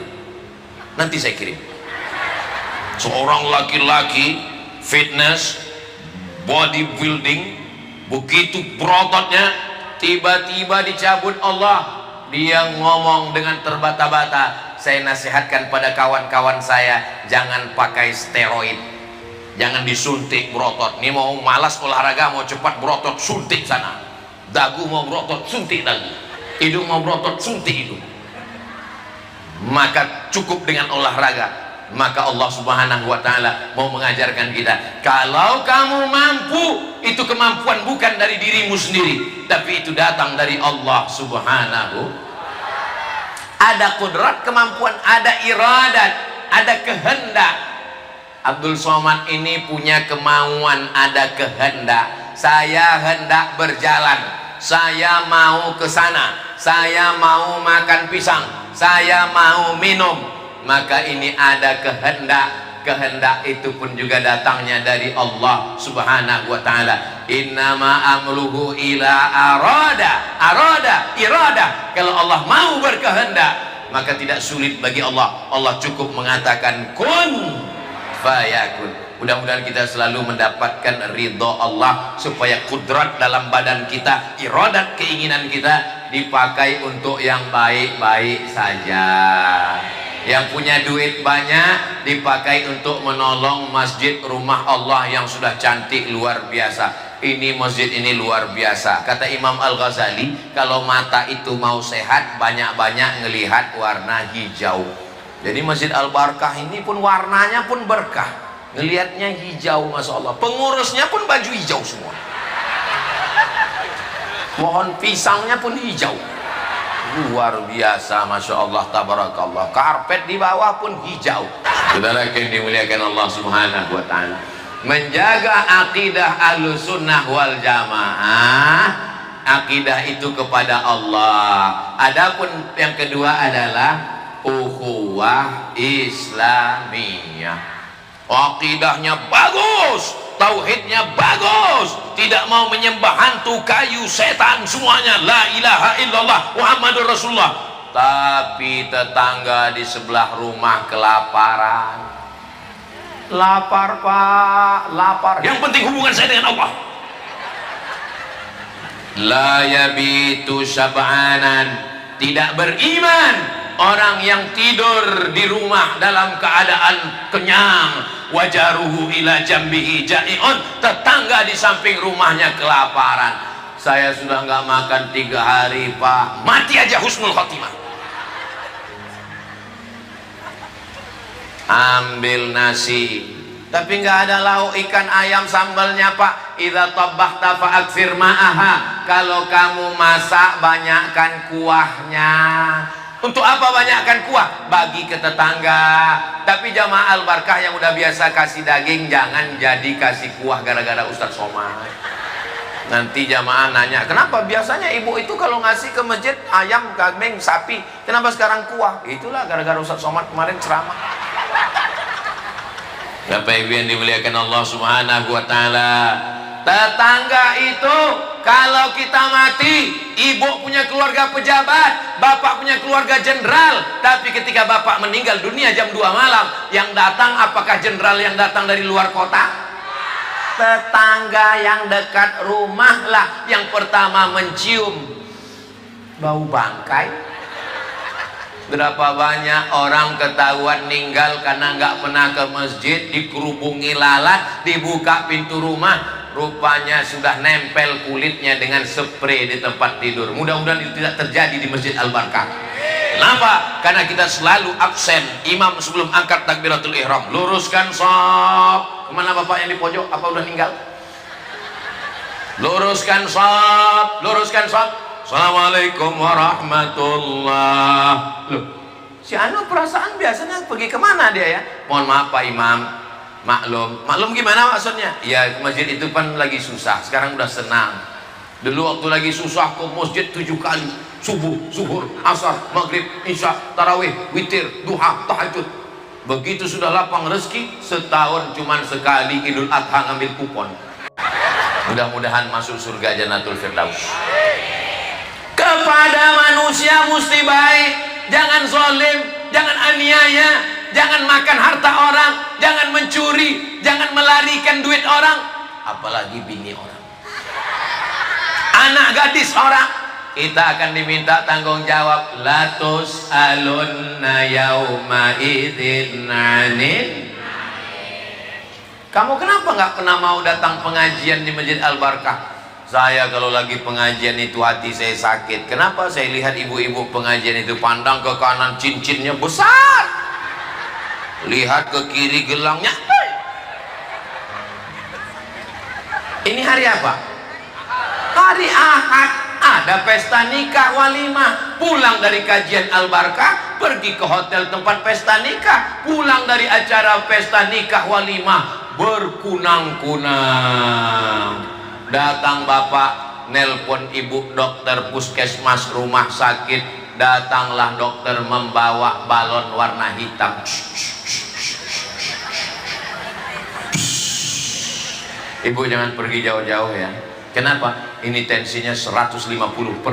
nanti saya kirim. Seorang laki-laki fitness, bodybuilding, begitu berototnya, tiba-tiba dicabut Allah. Dia ngomong dengan terbata-bata. Saya nasihatkan pada kawan-kawan saya, jangan pakai steroid, jangan disuntik berotot. Ini mau malas olahraga, mau cepat berotot, suntik sana. dagu mau berotot suntik dagu, hidung mau berotot suntik hidung. Maka cukup dengan olahraga. Maka Allah Subhanahu wa ta'ala mau mengajarkan kita, kalau kamu mampu, itu kemampuan bukan dari dirimu sendiri, tapi itu datang dari Allah Subhanahu. Ada kudrat, kemampuan, ada iradat, ada kehendak. Abdul Somad ini punya kemauan, ada kehendak. Saya hendak berjalan, saya mau ke sana, saya mau makan pisang, saya mau minum. Maka ini ada kehendak. Kehendak itu pun juga datangnya dari Allah Subhanahu wa ta'ala. Innama amruhu ila irada. Kalau Allah mau berkehendak, maka tidak sulit bagi Allah. Allah cukup mengatakan kun fayakun. Mudah-mudahan kita selalu mendapatkan ridho Allah, supaya kudrat dalam badan kita, iradat keinginan kita dipakai untuk yang baik-baik saja. Yang punya duit banyak dipakai untuk menolong masjid rumah Allah yang sudah cantik luar biasa. Ini masjid ini luar biasa. Kata Imam Al-Ghazali, kalau mata itu mau sehat, banyak-banyak ngelihat warna hijau. Jadi Masjid Al-Barkah ini pun warnanya pun berkah, ngelihatnya hijau, Masya Allah. Pengurusnya pun baju hijau semua, pohon pisangnya pun hijau, luar biasa, Masya Allah, tabarakallah. Karpet di bawah pun hijau. Saudara yang dimuliakan Allah Subhanahu wa ta'ala, menjaga akidah Ahlussunnah wal Jamaah, akidah itu kepada Allah. Adapun yang kedua adalah ukhuwah Islamiyah. Akidahnya bagus, tauhidnya bagus, tidak mau menyembah hantu, kayu, setan, semuanya la ilaha illallah Muhammadur Rasulullah. Tapi tetangga di sebelah rumah kelaparan. Lapar pak, lapar. Yang penting hubungan saya dengan Allah. La yabitu syab'anan, tidak beriman orang yang tidur di rumah dalam keadaan kenyang. Wajaruhu ila jambihi ja'i'un, tetangga di samping rumahnya kelaparan. Saya sudah nggak makan 3 hari pak, mati aja husnul khotimah. Ambil nasi, tapi nggak ada lauk ikan ayam sambalnya pak. Idza tabbahta fa'aktsir ma'aha, kalau kamu masak banyakkan kuahnya. Untuk apa banyakkan kuah? Bagi ke tetangga. Tapi jamaah Al-Barkah yang udah biasa kasih daging, jangan jadi kasih kuah gara-gara Ustadz Somad. Nanti jamaah nanya, kenapa biasanya ibu itu kalau ngasih ke masjid ayam, kambing, sapi, kenapa sekarang kuah? Itulah gara-gara Ustadz Somad kemarin ceramah. Bapak Ibu yang dimuliakan Allah Subhanahu wa ta'ala, tetangga itu kalau kita mati, ibu punya keluarga pejabat, bapak punya keluarga jenderal, tapi ketika bapak meninggal dunia jam 2 malam, yang datang apakah jenderal yang datang dari luar kota? Tetangga yang dekat rumah lah yang pertama mencium bau bangkai. Berapa banyak orang ketahuan meninggal karena nggak pernah ke masjid, dikerubungi lalat, dibuka pintu rumah, rupanya sudah nempel kulitnya dengan spray di tempat tidur. Mudah-mudahan itu tidak terjadi di Masjid Al-Barkah. Kenapa? Karena kita selalu absen. Imam sebelum angkat takbiratul ihram, luruskan shaf. Kemana bapak yang di pojok? Apa udah meninggal? Luruskan shaf, luruskan shaf. Assalamualaikum warahmatullah. Loh, si Anu perasaan biasanya pergi kemana dia ya? Mohon maaf Pak Imam, maklum gimana maksudnya? Ya masjid itu kan lagi susah, sekarang udah senang. Dulu waktu lagi susah ke masjid 7 kali, subuh, zuhur, asar, maghrib, isya, tarawih, witir, duha, tahajud. Begitu sudah lapang rezeki, setahun cuman sekali Idul Adha ngambil kupon. Mudah-mudahan masuk surga Jannatul Firdaus. Kepada manusia mesti baik, jangan zalim, jangan aniaya, jangan makan harta orang, jangan mencuri, jangan melarikan duit orang, apalagi bini orang, anak gadis orang. Kita akan diminta tanggung jawab. Latus alunna yauma idzin anin. Kamu kenapa nggak pernah mau datang pengajian di Masjid Al-Barkah? Saya kalau lagi pengajian itu hati saya sakit. Kenapa? Saya lihat ibu-ibu pengajian itu pandang ke kanan cincinnya besar, lihat ke kiri gelangnya. Ini hari apa? Hari Ahad. Ada pesta nikah walimah. Pulang dari kajian Al-Barkah, pergi ke hotel tempat pesta nikah. Pulang dari acara pesta nikah walimah, berkunang-kunang. Datang bapak, nelpon ibu dokter puskesmas rumah sakit. Datanglah dokter membawa balon warna hitam. Ibu jangan pergi jauh-jauh ya. Kenapa? Ini tensinya 150/120.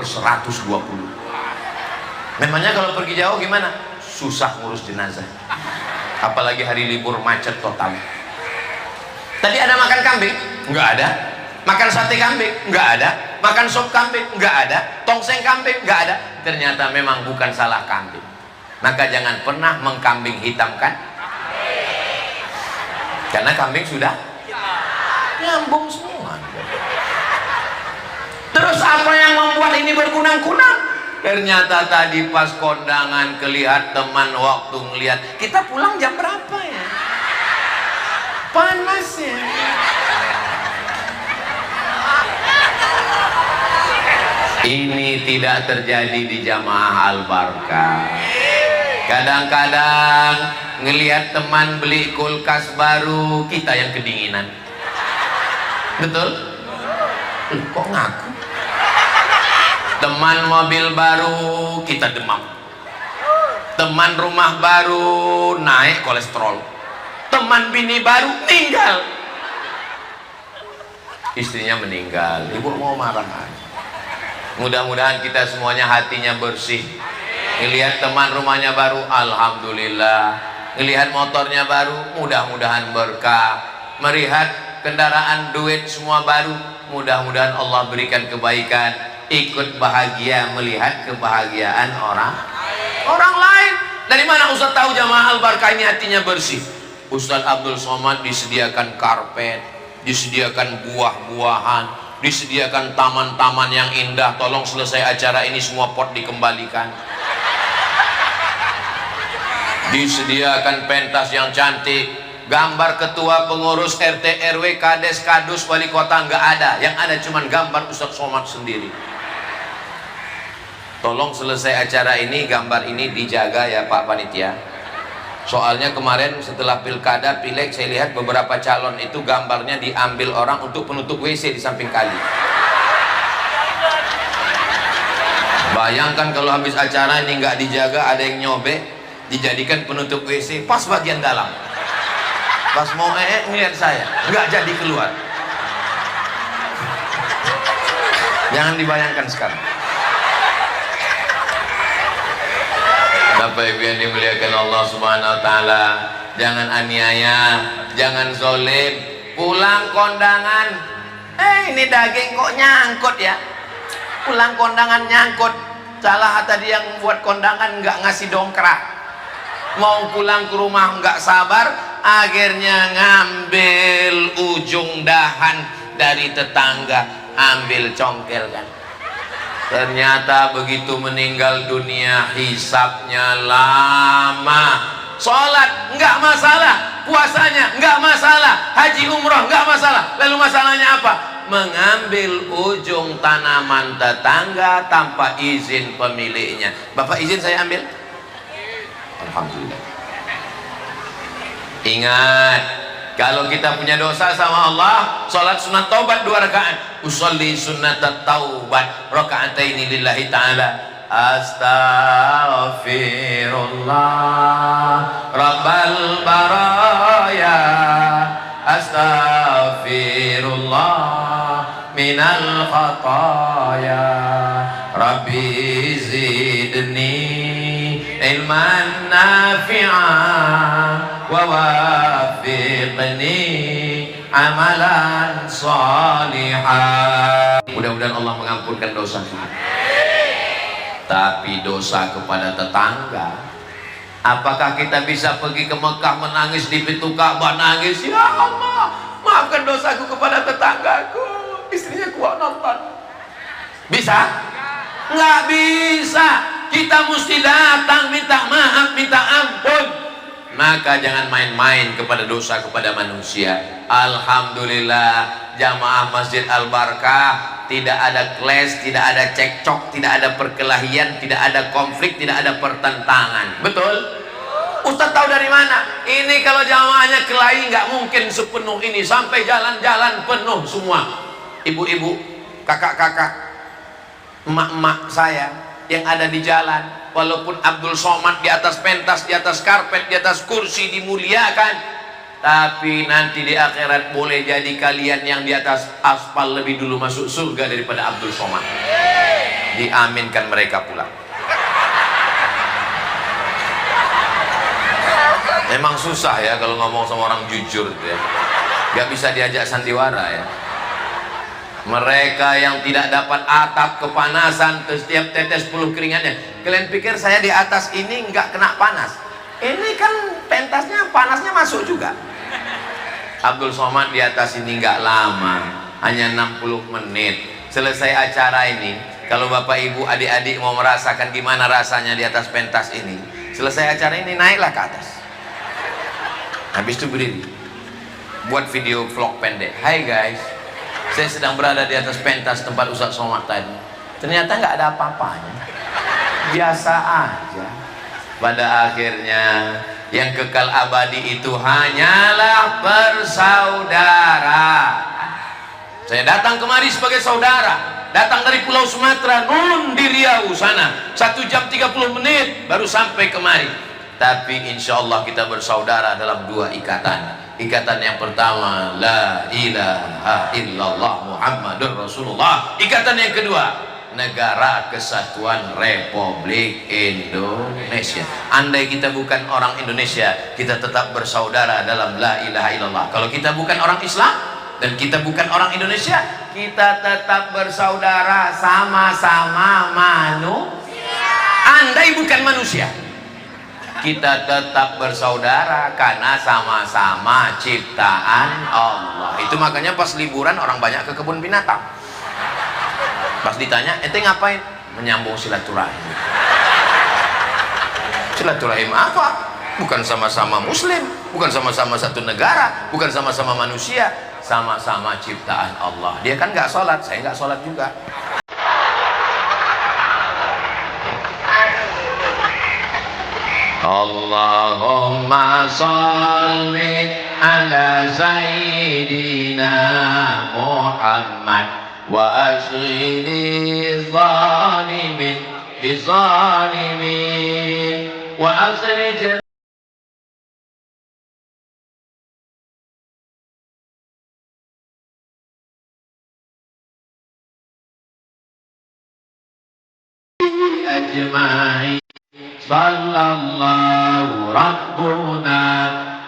Memangnya kalau pergi jauh gimana? Susah ngurus jenazah. Apalagi hari libur macet total. Tadi ada makan kambing? Enggak ada. Makan sate kambing? Enggak ada. Makan sop kambing? Enggak ada. Tongseng kambing? Enggak ada. Ternyata memang bukan salah kambing. Maka jangan pernah mengkambing hitamkan. Karena kambing sudah nyambung semua. Terus apa yang membuat ini berkunang-kunang? Ternyata tadi pas kondangan kelihat teman waktu ngelihat, kita pulang jam berapa ya? Panas ya. Ini tidak terjadi di jamaah Al-Barkah. Kadang-kadang ngelihat teman beli kulkas baru, kita yang kedinginan. Betul? Kok ngaku? Teman mobil baru, kita demam. Teman rumah baru, naik kolesterol. Teman bini baru, meninggal. Istrinya meninggal, ibu mau marah. Mudah-mudahan kita semuanya hatinya bersih. Ngelihat teman rumahnya baru, alhamdulillah. Ngelihat motornya baru, mudah-mudahan berkah. Melihat kendaraan duit semua baru, mudah-mudahan Allah berikan kebaikan. Ikut bahagia melihat kebahagiaan orang lain. Dari mana Ustaz tahu jamaah Al-Barkah ini hatinya bersih? Ustaz Abdul Somad disediakan karpet, disediakan buah-buahan, disediakan taman-taman yang indah. Tolong selesai acara ini semua pot dikembalikan. Disediakan pentas yang cantik. Gambar ketua pengurus RT RW Kades Kadus wali kota nggak ada. Yang ada cuman gambar Ustaz Somad sendiri. Tolong selesai acara ini gambar ini dijaga ya Pak Panitia. Soalnya kemarin setelah pilkada pileg saya lihat beberapa calon itu gambarnya diambil orang untuk penutup WC di samping kali. Bayangkan kalau habis acara ini nggak dijaga, ada yang nyobek dijadikan penutup WC pas bagian dalam. Pas mau ngeliat saya nggak jadi keluar. Jangan dibayangkan sekarang. Bapak Ibu yang dimuliakan Allah Subhanahu wa taala, jangan aniaya, jangan zolim. Pulang kondangan, ini daging kok nyangkut ya. Pulang kondangan nyangkut. Salah tadi yang buat kondangan nggak ngasih dongkrak. Mau pulang ke rumah nggak sabar, akhirnya ngambil ujung dahan dari tetangga, ambil congkel kan. Ternyata begitu meninggal dunia hisabnya lama. Sholat nggak masalah, puasanya nggak masalah, haji umroh nggak masalah. Lalu masalahnya apa? Mengambil ujung tanaman tetangga tanpa izin pemiliknya. Bapak izin saya ambil? Alhamdulillah. Ingat, kalau kita punya dosa sama Allah, sholat sunat taubat 2 rakaat. Usolli sunat taubat raka'ataini lillahi ta'ala. Astaghfirullah Rabbal baraya, astaghfirullah minal khataya, Rabbi zidni ilman nafi'an wa wafiqni amalan salihah. Mudah-mudahan Allah mengampunkan dosa kita. Tapi dosa kepada tetangga, apakah kita bisa pergi ke Mekah menangis di pintu Ka'bah, nangis, ya Allah maafkan dosaku kepada tetanggaku, istrinya kuat nonton. Bisa? Nggak bisa. Kita mesti datang minta maaf, minta ampun. Maka jangan main-main kepada dosa, kepada manusia. Alhamdulillah, jamaah Masjid Al-Barkah tidak ada clash, tidak ada cekcok, tidak ada perkelahian, tidak ada konflik, tidak ada pertentangan. Betul? Ustaz tahu dari mana? Ini kalau jamaahnya kelahi nggak mungkin sepenuh ini, sampai jalan-jalan penuh semua. Ibu-ibu, kakak-kakak, emak-emak saya yang ada di jalan, walaupun Abdul Somad di atas pentas, di atas karpet, di atas kursi dimuliakan, tapi nanti di akhirat boleh jadi kalian yang di atas aspal lebih dulu masuk surga daripada Abdul Somad. Diaminkan mereka pulang. Memang susah ya kalau ngomong sama orang jujur ya. Gak bisa diajak sandiwara ya. Mereka yang tidak dapat atap kepanasan setiap tetes puluh keringatnya. Kalian pikir saya di atas ini nggak kena panas? Ini kan pentasnya panasnya masuk juga. Abdul Somad di atas ini nggak lama, hanya 60 menit. Selesai acara ini, kalau bapak ibu adik-adik mau merasakan gimana rasanya di atas pentas ini, selesai acara ini naiklah ke atas. Habis itu berdiri, buat video vlog pendek. Hai guys, saya sedang berada di atas pentas tempat Ustaz Somad tadi. Ternyata nggak ada apa-apanya, biasa aja. Pada akhirnya yang kekal abadi itu hanyalah bersaudara. Saya datang kemari sebagai saudara, datang dari Pulau Sumatera, nun di Riau sana, 1 jam 30 menit baru sampai kemari. Tapi insya Allah kita bersaudara dalam 2 ikatan. Ikatan yang pertama, la ilaha illallah Muhammadur Rasulullah. Ikatan yang kedua, Negara Kesatuan Republik Indonesia. Andai kita bukan orang Indonesia, kita tetap bersaudara dalam la ilaha illallah. Kalau kita bukan orang Islam dan kita bukan orang Indonesia, kita tetap bersaudara, sama-sama manusia. Andai bukan manusia, kita tetap bersaudara karena sama-sama ciptaan Allah. Itu makanya pas liburan orang banyak ke kebun binatang. Pas ditanya, ente ngapain? Menyambung silaturahim. Silaturahim apa? Bukan sama-sama muslim, bukan sama-sama satu negara, bukan sama-sama manusia, sama-sama ciptaan Allah. Dia kan nggak sholat, saya nggak sholat juga. Allahumma salli ala Sayyidina Muhammad wa asghini zalimin bizalimin wa asrij ajma'in. Sallallahu Rabbuna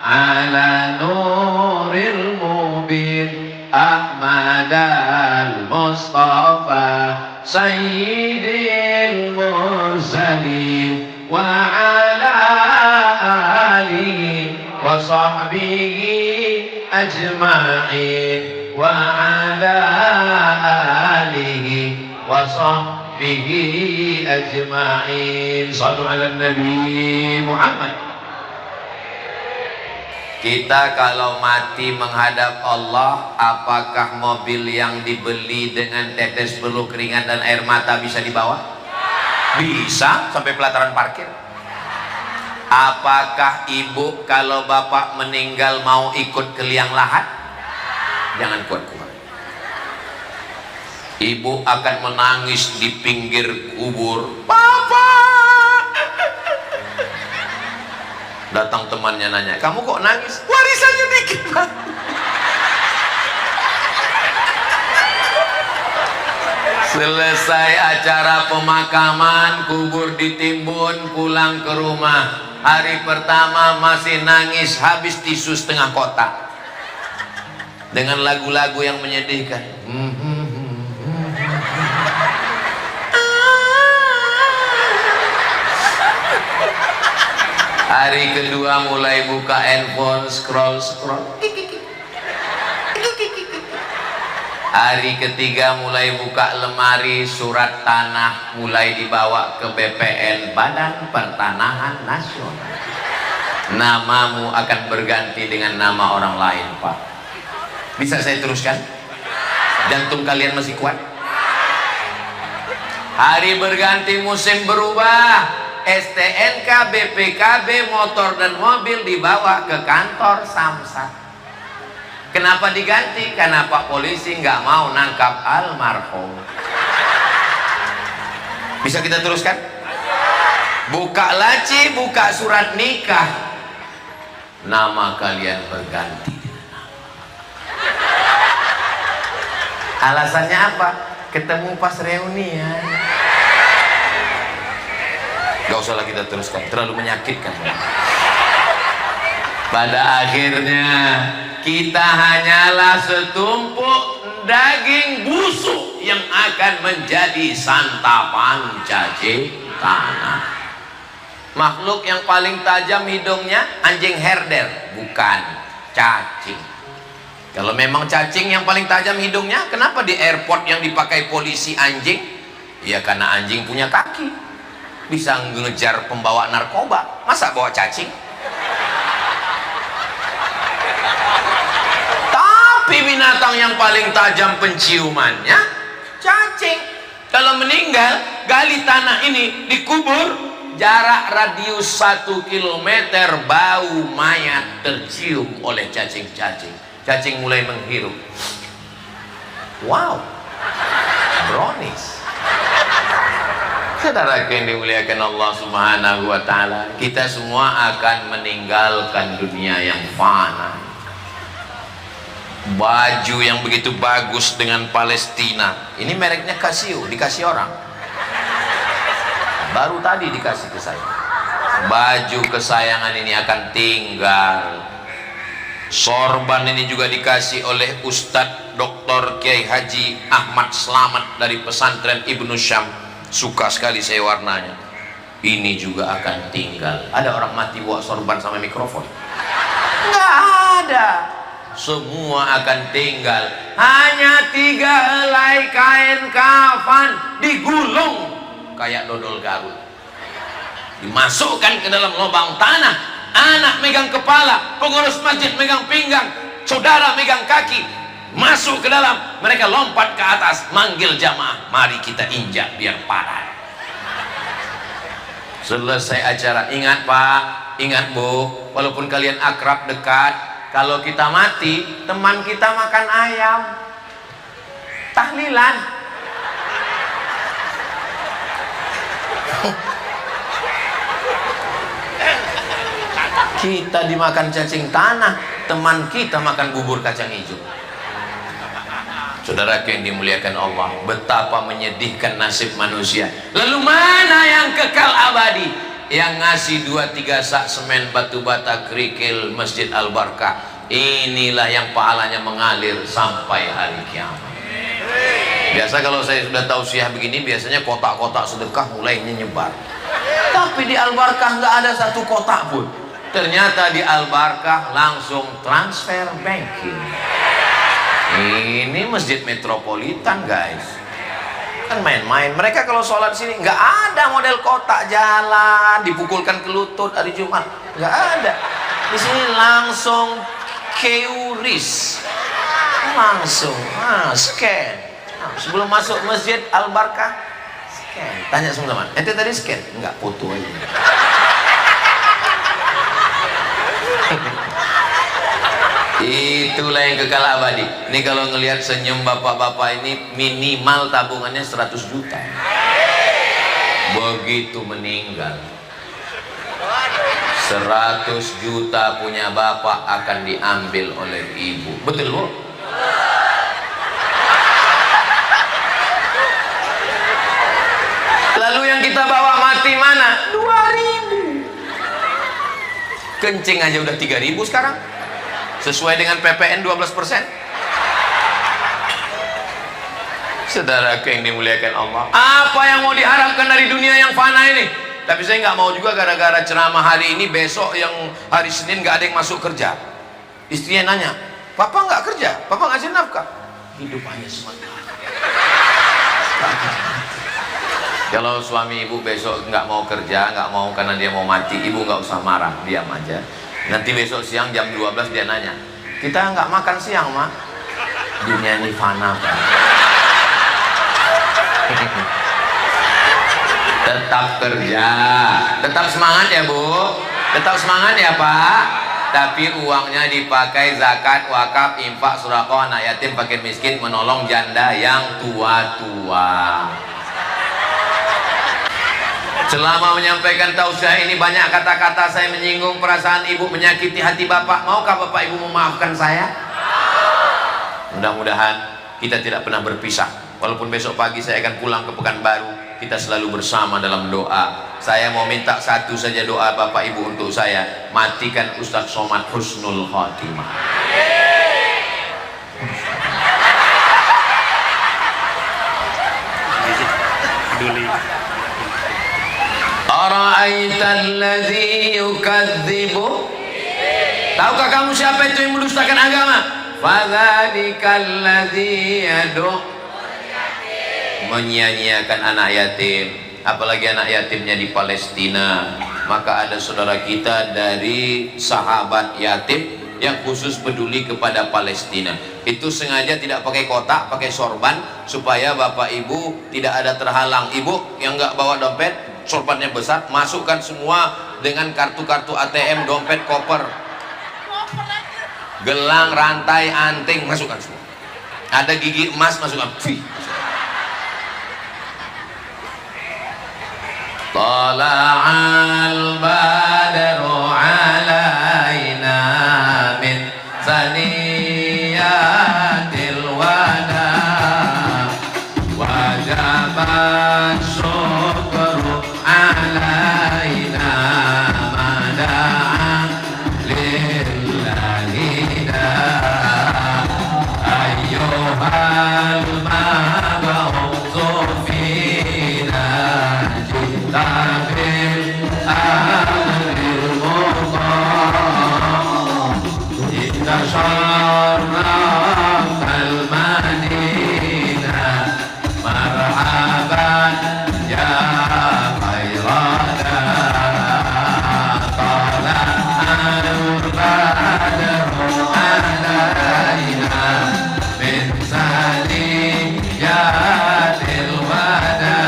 ala nuril mubin Ahmad al-Mustafa Sayyidil Mursalin wa ala alihi wa sahbihi ajma'in wa ala alihi wa sahbihi ajma'in. Sallu ala Nabi Muhammad. Kita kalau mati menghadap Allah, apakah mobil yang dibeli dengan tetes peluh keringat dan air mata bisa dibawa? Bisa, sampai pelataran parkir. Apakah ibu kalau bapak meninggal mau ikut ke liang lahat? Jangan kuat-kuat. Ibu akan menangis di pinggir kubur. Papa! Datang temannya nanya, kamu kok nangis? Warisannya dikit, Pak. Selesai acara pemakaman, kubur ditimbun, pulang ke rumah. Hari pertama masih nangis, habis tisu setengah kotak. Dengan lagu-lagu yang menyedihkan. Hari kedua mulai buka handphone, scroll. Hari ketiga mulai buka lemari, surat tanah mulai dibawa ke BPN, Badan Pertanahan Nasional. Namamu akan berganti dengan nama orang lain, Pak. Bisa saya teruskan? Jantung kalian masih kuat? Hari berganti, musim berubah. STNK, BPKB, motor dan mobil dibawa ke kantor Samsat. Kenapa diganti? Karena Pak Polisi nggak mau nangkap almarhum. Bisa kita teruskan? Buka laci, buka surat nikah, nama kalian berganti. Alasannya apa? Ketemu pas reunian. Gak usahlah kita teruskan, terlalu menyakitkan. Pada akhirnya kita hanyalah setumpuk daging busuk yang akan menjadi santapan cacing tanah. Makhluk yang paling tajam hidungnya anjing herder, bukan cacing. Kalau memang cacing yang paling tajam hidungnya, kenapa di airport yang dipakai polisi anjing? Ya karena anjing punya kaki, bisa ngejar pembawa narkoba. Masa bawa cacing? Tapi binatang yang paling tajam penciumannya cacing. Kalau meninggal, gali tanah ini, dikubur, jarak radius 1 kilometer bau mayat tercium oleh cacing-cacing. Cacing mulai menghirup. Wow, brownies. Saudara yang dimuliakan Allah Subhanahu wa Ta'ala, kita semua akan meninggalkan dunia yang fana. Baju yang begitu bagus dengan Palestina, ini mereknya Casio, dikasih orang. Baru tadi dikasih ke saya. Baju kesayangan ini akan tinggal. Sorban ini juga dikasih oleh Ustadz Dr. Kiai Haji Ahmad Slamet dari pesantren Ibnu Syam. Suka sekali saya warnanya. Ini juga akan tinggal. Ada orang mati bawa sorban sama mikrofon? Nggak ada. Semua akan tinggal. Hanya 3 helai kain kafan digulung kayak dodol Garut, dimasukkan ke dalam lubang tanah. Anak megang kepala, pengurus masjid megang pinggang, saudara megang kaki, masuk ke dalam. Mereka lompat ke atas, manggil jamaah, mari kita injak biar padat. Selesai acara, ingat Pak, ingat Bu, walaupun kalian akrab dekat, kalau kita mati, teman kita makan ayam, tahlilan. Kita dimakan cacing tanah, teman kita makan bubur kacang hijau. Saudara yang dimuliakan Allah, betapa menyedihkan nasib manusia. Lalu mana yang kekal abadi? Yang ngasih 2-3 sak semen batu bata kerikil Masjid Al-Barkah, inilah yang pahalanya mengalir sampai hari kiamat. Biasa kalau saya sudah tausiah begini, biasanya kotak-kotak sedekah mulai nyebar. Tapi di Al-Barkah nggak ada satu kotak pun. Ternyata di Al-Barkah langsung transfer banking. Ini masjid metropolitan guys, kan main-main. Mereka kalau sholat sini nggak ada model kotak jalan dipukulkan ke lutut hari Jumat, nggak ada. Di sini langsung QRIS, langsung scan. Sebelum masuk masjid Al-Barkah scan. Tanya semua teman, ente tadi scan? Enggak, foto aja. Itulah yang kekal abadi. Ini kalau ngelihat senyum bapak-bapak ini, minimal tabungannya 100 juta. Begitu meninggal, 100 juta punya bapak akan diambil oleh ibu. Betul Bu? Lalu yang kita bawa mati mana? 2.000. Kencing aja udah 3.000 sekarang. Sesuai dengan PPN 12%. Saudara yang dimuliakan Allah, apa yang mau diharapkan dari dunia yang fana ini? Tapi saya nggak mau juga gara-gara ceramah hari ini, besok yang hari Senin nggak ada yang masuk kerja. Istrinya nanya, Papa nggak kerja? Papa ngasih nafkah? hidup hanya sementara. Kalau suami ibu besok nggak mau kerja, nggak mau karena dia mau mati, ibu nggak usah marah, diam aja. Nanti besok siang jam 12 dia nanya, kita nggak makan siang, Mak. Dunia ini fana, Pak. Tetap kerja, tetap semangat ya Bu, tetap semangat ya Pak. Tapi uangnya dipakai zakat, wakaf, infak, sedekah, anak yatim, fakir miskin, menolong janda yang tua-tua. Selama menyampaikan tausiah ini banyak kata-kata saya menyinggung perasaan ibu, menyakiti hati bapak. Maukah bapak ibu memaafkan saya? Mudah-mudahan kita tidak pernah berpisah. Walaupun besok pagi saya akan pulang ke Pekanbaru, kita selalu bersama dalam doa. Saya mau minta satu saja doa bapak ibu untuk saya. Matikan Ustadz Somad husnul khotimah. Ara'aitalladzi yukadzibu. Tahukah kamu siapa itu yang mendustakan agama? Fadzalikalladzi yad'u, menyia-nyiakan anak yatim, apalagi anak yatimnya di Palestina. Maka ada saudara kita dari sahabat yatim yang khusus peduli kepada Palestina. Itu sengaja tidak pakai kotak, pakai sorban, supaya bapak ibu tidak ada terhalang. Ibu yang nggak bawa dompet, sorbannya besar, masukkan semua dengan kartu-kartu ATM, dompet, koper, gelang, rantai, anting, masukkan semua. Ada gigi emas, masukkan. Tala'al badru alaina min saniyatil wada, wajabat syukru alaina mada'a lillahi da ayyuhal mab'utsu fina jitabil amril muqam jita syarrafal madinah marhaban ya khairada tala'al badru alaina min saniyatil wada,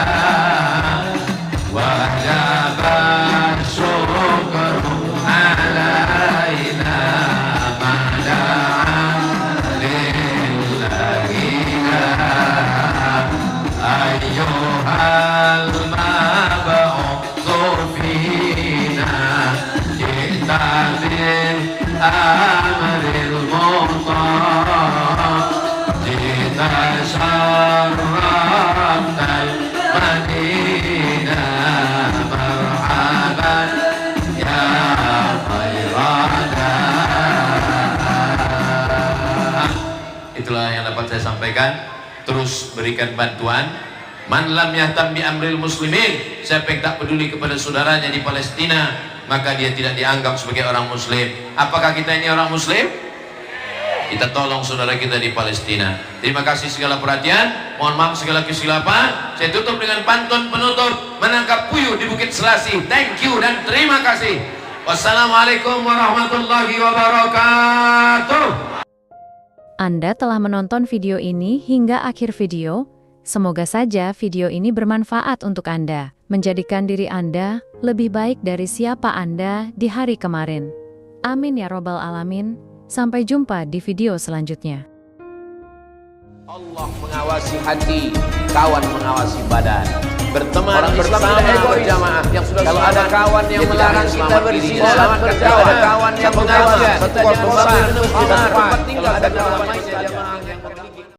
wajabat syukru alaina mada'a lillahi ayyuhal mab'utsu fina jita bil amril muqam jita syarraftal madinah marhaban ya khairada. Itulah yang dapat saya sampaikan. Terus berikan bantuan. Man lam yahtam bi amril muslimin, siapa yang tak peduli kepada saudaranya di Palestina, maka dia tidak dianggap sebagai orang muslim. Apakah kita ini orang muslim? Kita tolong saudara kita di Palestina. Terima kasih segala perhatian, mohon maaf segala kesilapan. Saya tutup dengan pantun penutup, menangkap puyuh di Bukit Selasih. Thank you dan terima kasih. Wassalamualaikum warahmatullahi wabarakatuh. Anda telah menonton video ini hingga akhir video. Semoga saja video ini bermanfaat untuk Anda, menjadikan diri Anda lebih baik dari siapa Anda di hari kemarin. Amin ya robbal alamin. Sampai jumpa di video selanjutnya. Allah mengawasi hati, kawan mengawasi badan. Berteman bersama berjamaah. Kalau ada kawan yang melarang kita berzina, kalau ada kawan yang mengawasi satu korban, kalau ada kawan